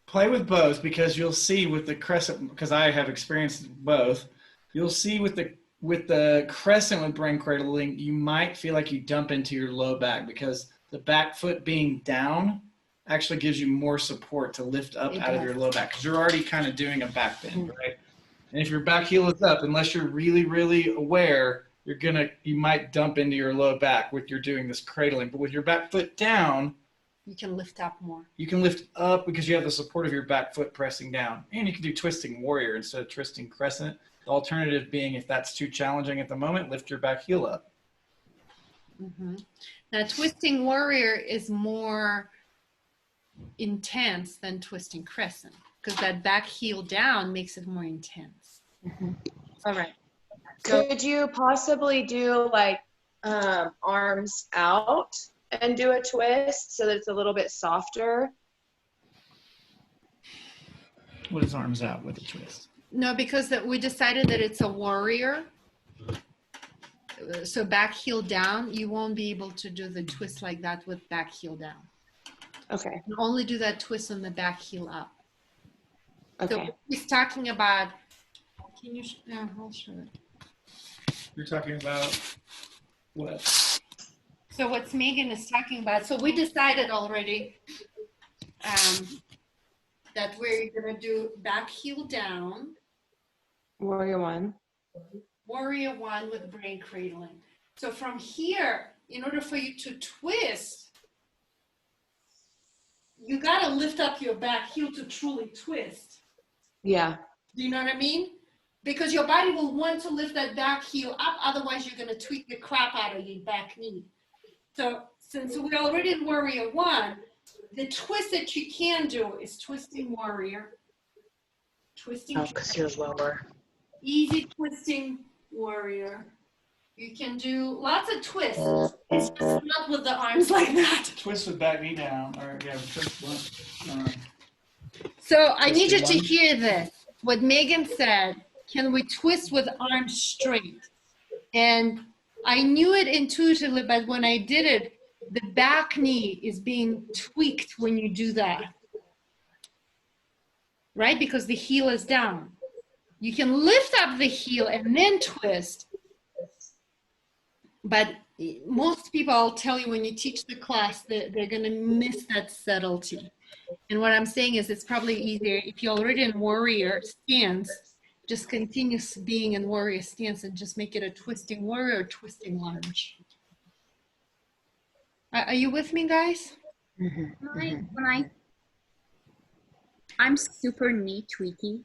Play with both, because you'll see with the crescent, because I have experienced both, you'll see with the crescent with brain cradling, you might feel like you dump into your low back, because the back foot being down actually gives you more support to lift up out of your low back, because you're already kind of doing a back bend, right? And if your back heel is up, unless you're really, really aware, you might dump into your low back with you're doing this cradling. But with your back foot down, you can lift up more. You can lift up because you have the support of your back foot pressing down. And you can do twisting warrior instead of twisting crescent. The alternative being, if that's too challenging at the moment, lift your back heel up. Mm-hmm. Now, twisting warrior is more intense than twisting crescent, because that back heel down makes it more intense. Mm-hmm. All right. Could you possibly do like arms out and do a twist so that it's a little bit softer? What is arms out with a twist? No, because we decided that it's a warrior. So back heel down, you won't be able to do the twist like that with back heel down. Okay. You only do that twist on the back heel up. Okay. So he's talking about, can you, no, I'll show it. You're talking about what? So what's Megan is talking about, so we decided already that we're gonna do back heel down. Warrior 1. Warrior 1 with brain cradling. So from here, in order for you to twist, you gotta lift up your back heel to truly twist. Yeah. Do you know what I mean? Because your body will want to lift that back heel up, otherwise you're gonna tweak the crap out of your back knee. So since we're already in Warrior 1, the twist that you can do is twisting warrior, twisting. Oh, because you're lower. Easy twisting warrior. You can do lots of twists. It's just not with the arms like that. Twist with back knee down, or yeah, twist one. So I need you to hear this. What Megan said, can we twist with arms straight? And I knew it intuitively, but when I did it, the back knee is being tweaked when you do that. Right? Because the heel is down. You can lift up the heel and then twist, but most people, I'll tell you, when you teach the class, they're going to miss that subtlety. And what I'm saying is it's probably easier if you're already in warrior stance, just continue being in warrior stance and just make it a twisting warrior or twisting lunge. Are you with me, guys? I'm super knee tweaky.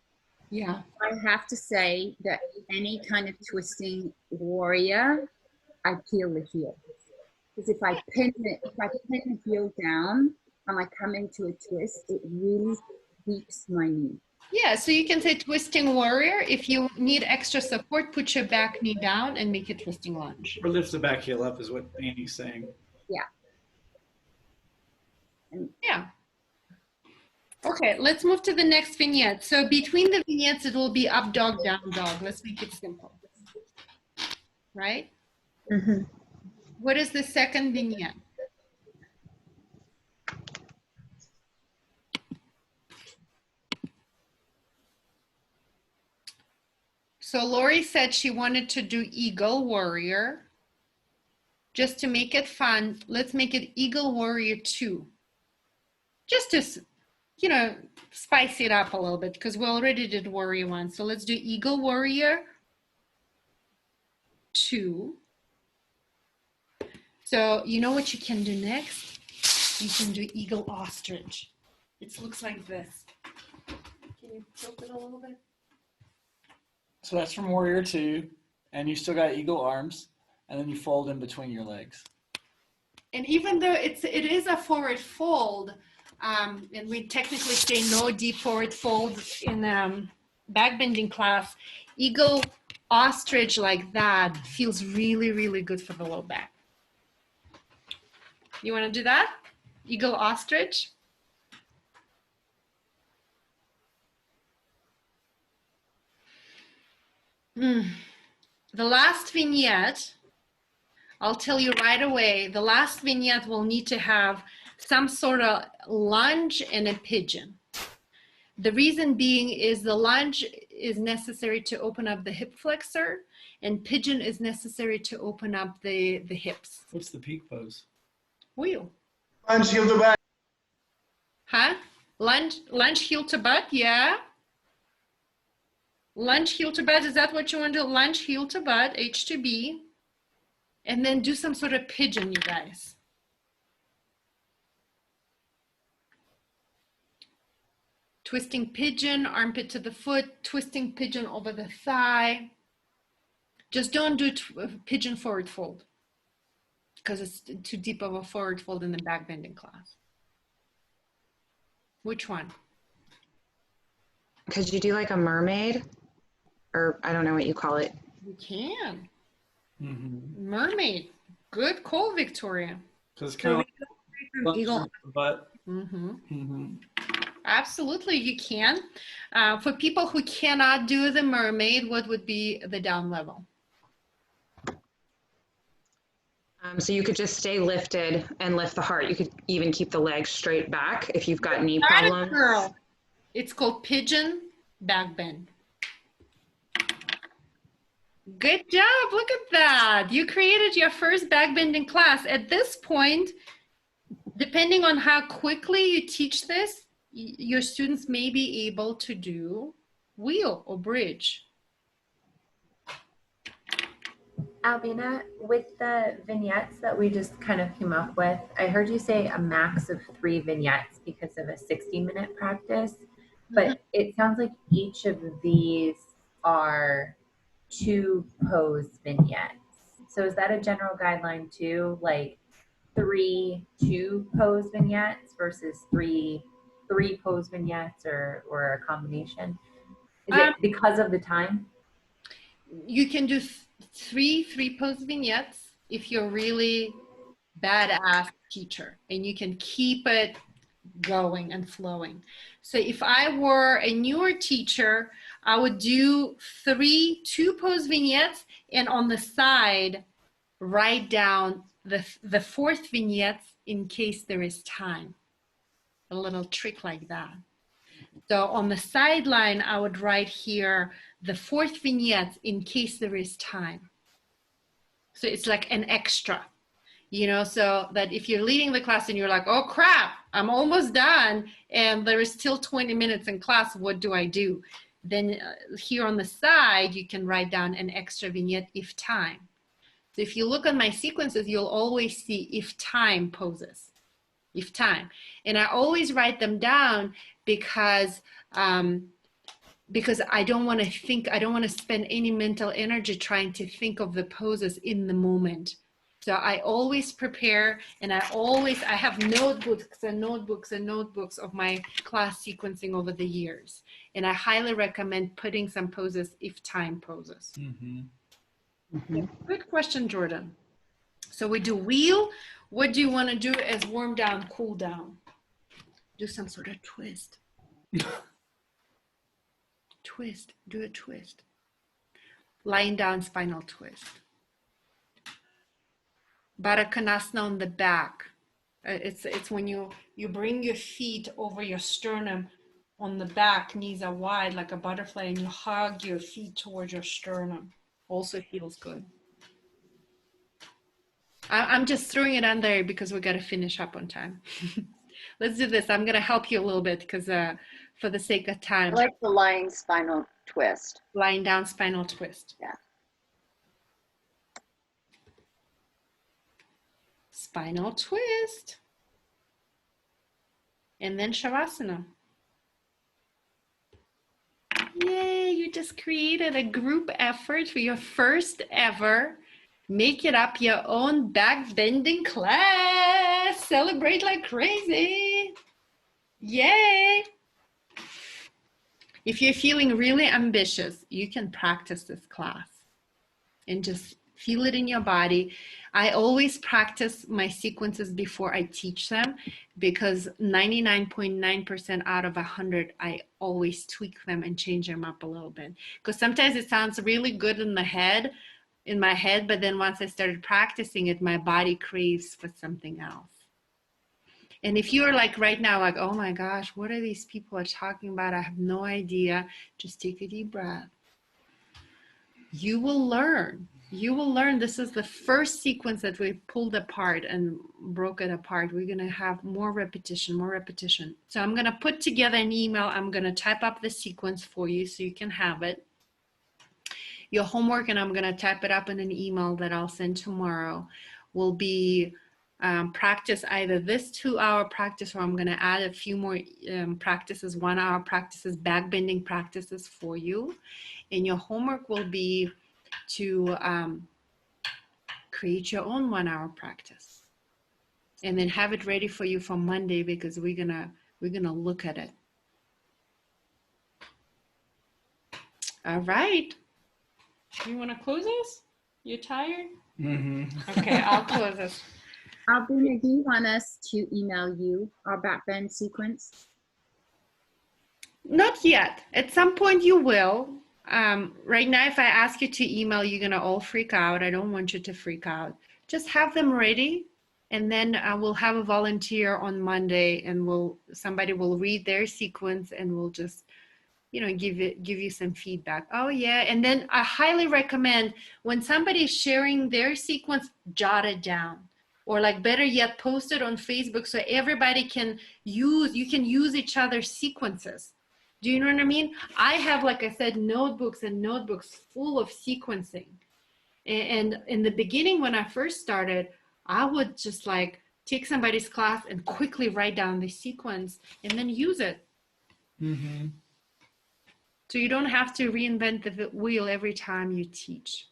Yeah. I have to say that any kind of twisting warrior, I peel the heel. Because if I pin the heel down and I come into a twist, it really weaks my knee. Yeah, so you can say twisting warrior. If you need extra support, put your back knee down and make it twisting lunge. Or lift the back heel up is what Annie's saying. Yeah. Yeah. Okay, let's move to the next vignette. So between the vignettes, it will be up dog, down dog. Let's make it simple. Right? Mm-hmm. What is the second vignette? So Lori said she wanted to do Eagle Warrior. Just to make it fun, let's make it Eagle Warrior 2. Just to, you know, spice it up a little bit because we already did Warrior 1. So let's do Eagle Warrior 2. So you know what you can do next? You can do Eagle Ostrich. It looks like this. Can you tilt it a little bit? So that's from Warrior 2, and you still got eagle arms, and then you fold in between your legs. And even though it is a forward fold, and we technically say no deep forward fold in backbending class, eagle ostrich like that feels really, really good for the low back. You want to do that? Eagle ostrich? The last vignette, I'll tell you right away, the last vignette will need to have some sort of lunge and a pigeon. The reason being is the lunge is necessary to open up the hip flexor and pigeon is necessary to open up the hips. What's the peak pose? Wheel. Lunge, heel to butt. Huh? Lunge heel to butt, yeah. Lunge heel to butt, is that what you want to do? Lunge heel to butt, H to B. And then do some sort of pigeon, you guys. Twisting pigeon, armpit to the foot, twisting pigeon over the thigh. Just don't do pigeon forward fold because it's too deep of a forward fold in the backbending class. Which one? Could you do like a mermaid? Or I don't know what you call it. You can. Mm-hmm. Mermaid. Good call, Victoria. Because it's kind of eagle. But Absolutely, you can. For people who cannot do the mermaid, what would be the down level? So you could just stay lifted and lift the heart. You could even keep the legs straight back if you've got knee problems. Girl. It's called pigeon back bend. Good job. Look at that. You created your first backbending class. At this point, depending on how quickly you teach this, your students may be able to do wheel or bridge. Albina, with the vignettes that we just kind of came up with, I heard you say a max of 3 vignettes because of a 60-minute practice, but it sounds like each of these are 2 pose vignettes. So is that a general guideline too? Like 3 2 pose vignettes versus 3 pose vignettes or a combination? Is it because of the time? You can do 3 pose vignettes if you're really badass teacher and you can keep it going and flowing. So if I were a newer teacher, I would do 3 2 pose vignettes and on the side write down the 4th vignette in case there is time. A little trick like that. So on the sideline, I would write here the 4th vignette in case there is time. So it's like an extra, you know, so that if you're leading the class and you're like, oh crap, I'm almost done and there is still 20 minutes in class, what do I do? Then here on the side, you can write down an extra vignette if time. So if you look on my sequences, you'll always see if time poses, if time. And I always write them down because I don't want to think, I don't want to spend any mental energy trying to think of the poses in the moment. So I always prepare, and I have notebooks and notebooks and notebooks of my class sequencing over the years. And I highly recommend putting some poses if time poses. Good question, Jordan. So we do wheel. What do you want to do as warm down, cool down? Do some sort of twist. Twist, do a twist. Lying down, spinal twist. Baddha Konasana on the back. It's when you bring your feet over your sternum on the back, knees are wide like a butterfly, and you hug your feet towards your sternum. Also feels good. I'm just throwing it on there because we got to finish up on time. Let's do this. I'm going to help you a little bit because for the sake of time. I like the lying spinal twist. Lying down spinal twist. Yeah. Spinal twist. And then Shavasana. Yay, you just created a group effort for your first ever Make It Up Your Own back bending class. Celebrate like crazy. Yay. If you're feeling really ambitious, you can practice this class and just feel it in your body. I always practice my sequences before I teach them because 99.9% out of 100, I always tweak them and change them up a little bit. Because sometimes it sounds really good in my head, but then once I started practicing it, my body craves for something else. And if you're like right now, like, oh my gosh, what are these people are talking about? I have no idea. Just take a deep breath. You will learn. You will learn. This is the first sequence that we pulled apart and broke it apart. We're going to have more repetition, more repetition. So I'm going to put together an email. I'm going to type up the sequence for you so you can have it. Your homework, and I'm going to type it up in an email that I'll send tomorrow, will be practice either this 2-hour practice, or I'm going to add a few more practices, 1-hour practices, back bending practices for you. And your homework will be to create your own 1-hour practice, and then have it ready for you for Monday because we're gonna look at it. All right. You want to close this? You tired? Okay, I'll close this. Albina, do you want us to email you our back bend sequence? Not yet. At some point you will. Right now, if I ask you to email, you're going to all freak out. I don't want you to freak out. Just have them ready, and then we'll have a volunteer on Monday, and somebody will read their sequence, and we'll just, give you some feedback. Oh yeah. And then I highly recommend when somebody's sharing their sequence, jot it down, or like better yet, post it on Facebook so everybody can use each other's sequences. Do you know what I mean? I have, like I said, notebooks and notebooks full of sequencing. And in the beginning, when I first started, I would just like take somebody's class and quickly write down the sequence and then use it. So you don't have to reinvent the wheel every time you teach.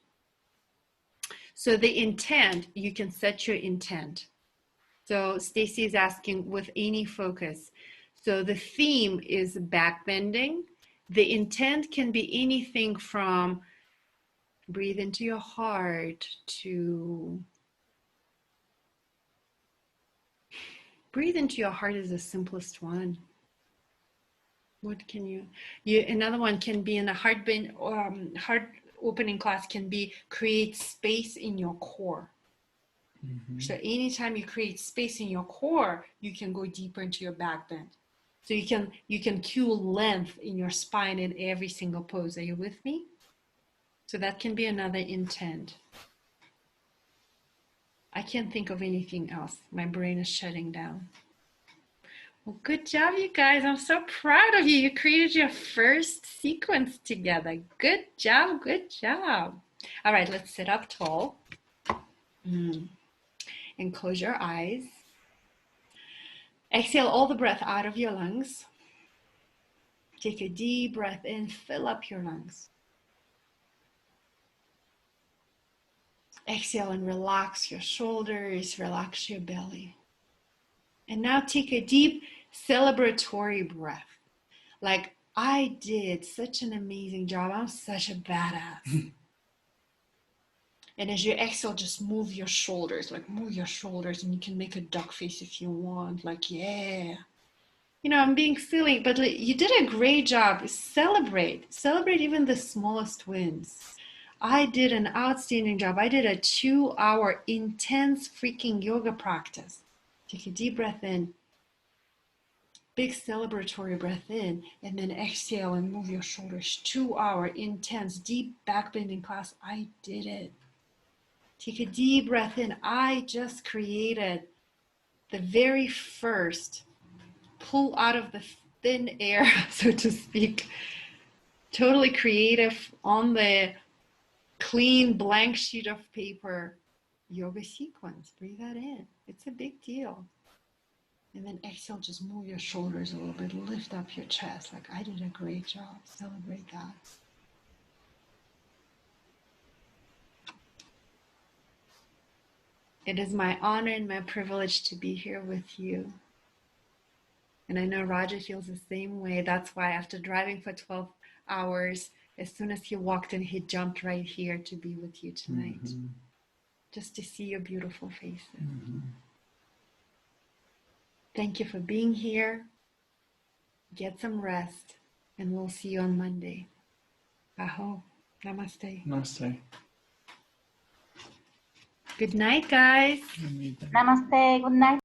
So the intent, you can set your intent. So Stacy is asking, with any focus. So the theme is back bending. The intent can be anything from breathe into your heart to breathe into your heart is the simplest one. What can you another one can be in a heart opening class can be create space in your core. So anytime you create space in your core, you can go deeper into your back bend. So you can cue length in your spine in every single pose. Are you with me? So that can be another intent. can't think of anything else. My brain is shutting down. Well, good job, you guys. I'm so proud of you. You created your first sequence together. Good job, good job. All right, let's sit up tall. And close your eyes. Exhale all the breath out of your lungs. Take a deep breath in, fill up your lungs. Exhale and relax your shoulders, relax your belly. And now take a deep celebratory breath. Like, I did such an amazing job. I'm such a badass. And as you exhale, just move your shoulders, like move your shoulders, and you can make a duck face if you want, like, yeah. You know, I'm being silly, but you did a great job. Celebrate even the smallest wins. I did an outstanding job. I did a 2-hour intense freaking yoga practice. Take a deep breath in, big celebratory breath in, and then exhale and move your shoulders. 2-hour intense, deep back bending class. I did it. Take a deep breath in. I just created the very first pull out of the thin air, so to speak, totally creative on the clean blank sheet of paper yoga sequence. Breathe that in. It's a big deal. And then exhale, just move your shoulders a little bit, lift up your chest. Like, I did a great job. Celebrate that. It is my honor and my privilege to be here with you. And I know Roger feels the same way. That's why after driving for 12 hours, as soon as he walked in, he jumped right here to be with you tonight. Just to see your beautiful faces. Thank you for being here. Get some rest, and we'll see you on Monday. Aho. Namaste. Namaste. Good night, guys. Namaste. Good night.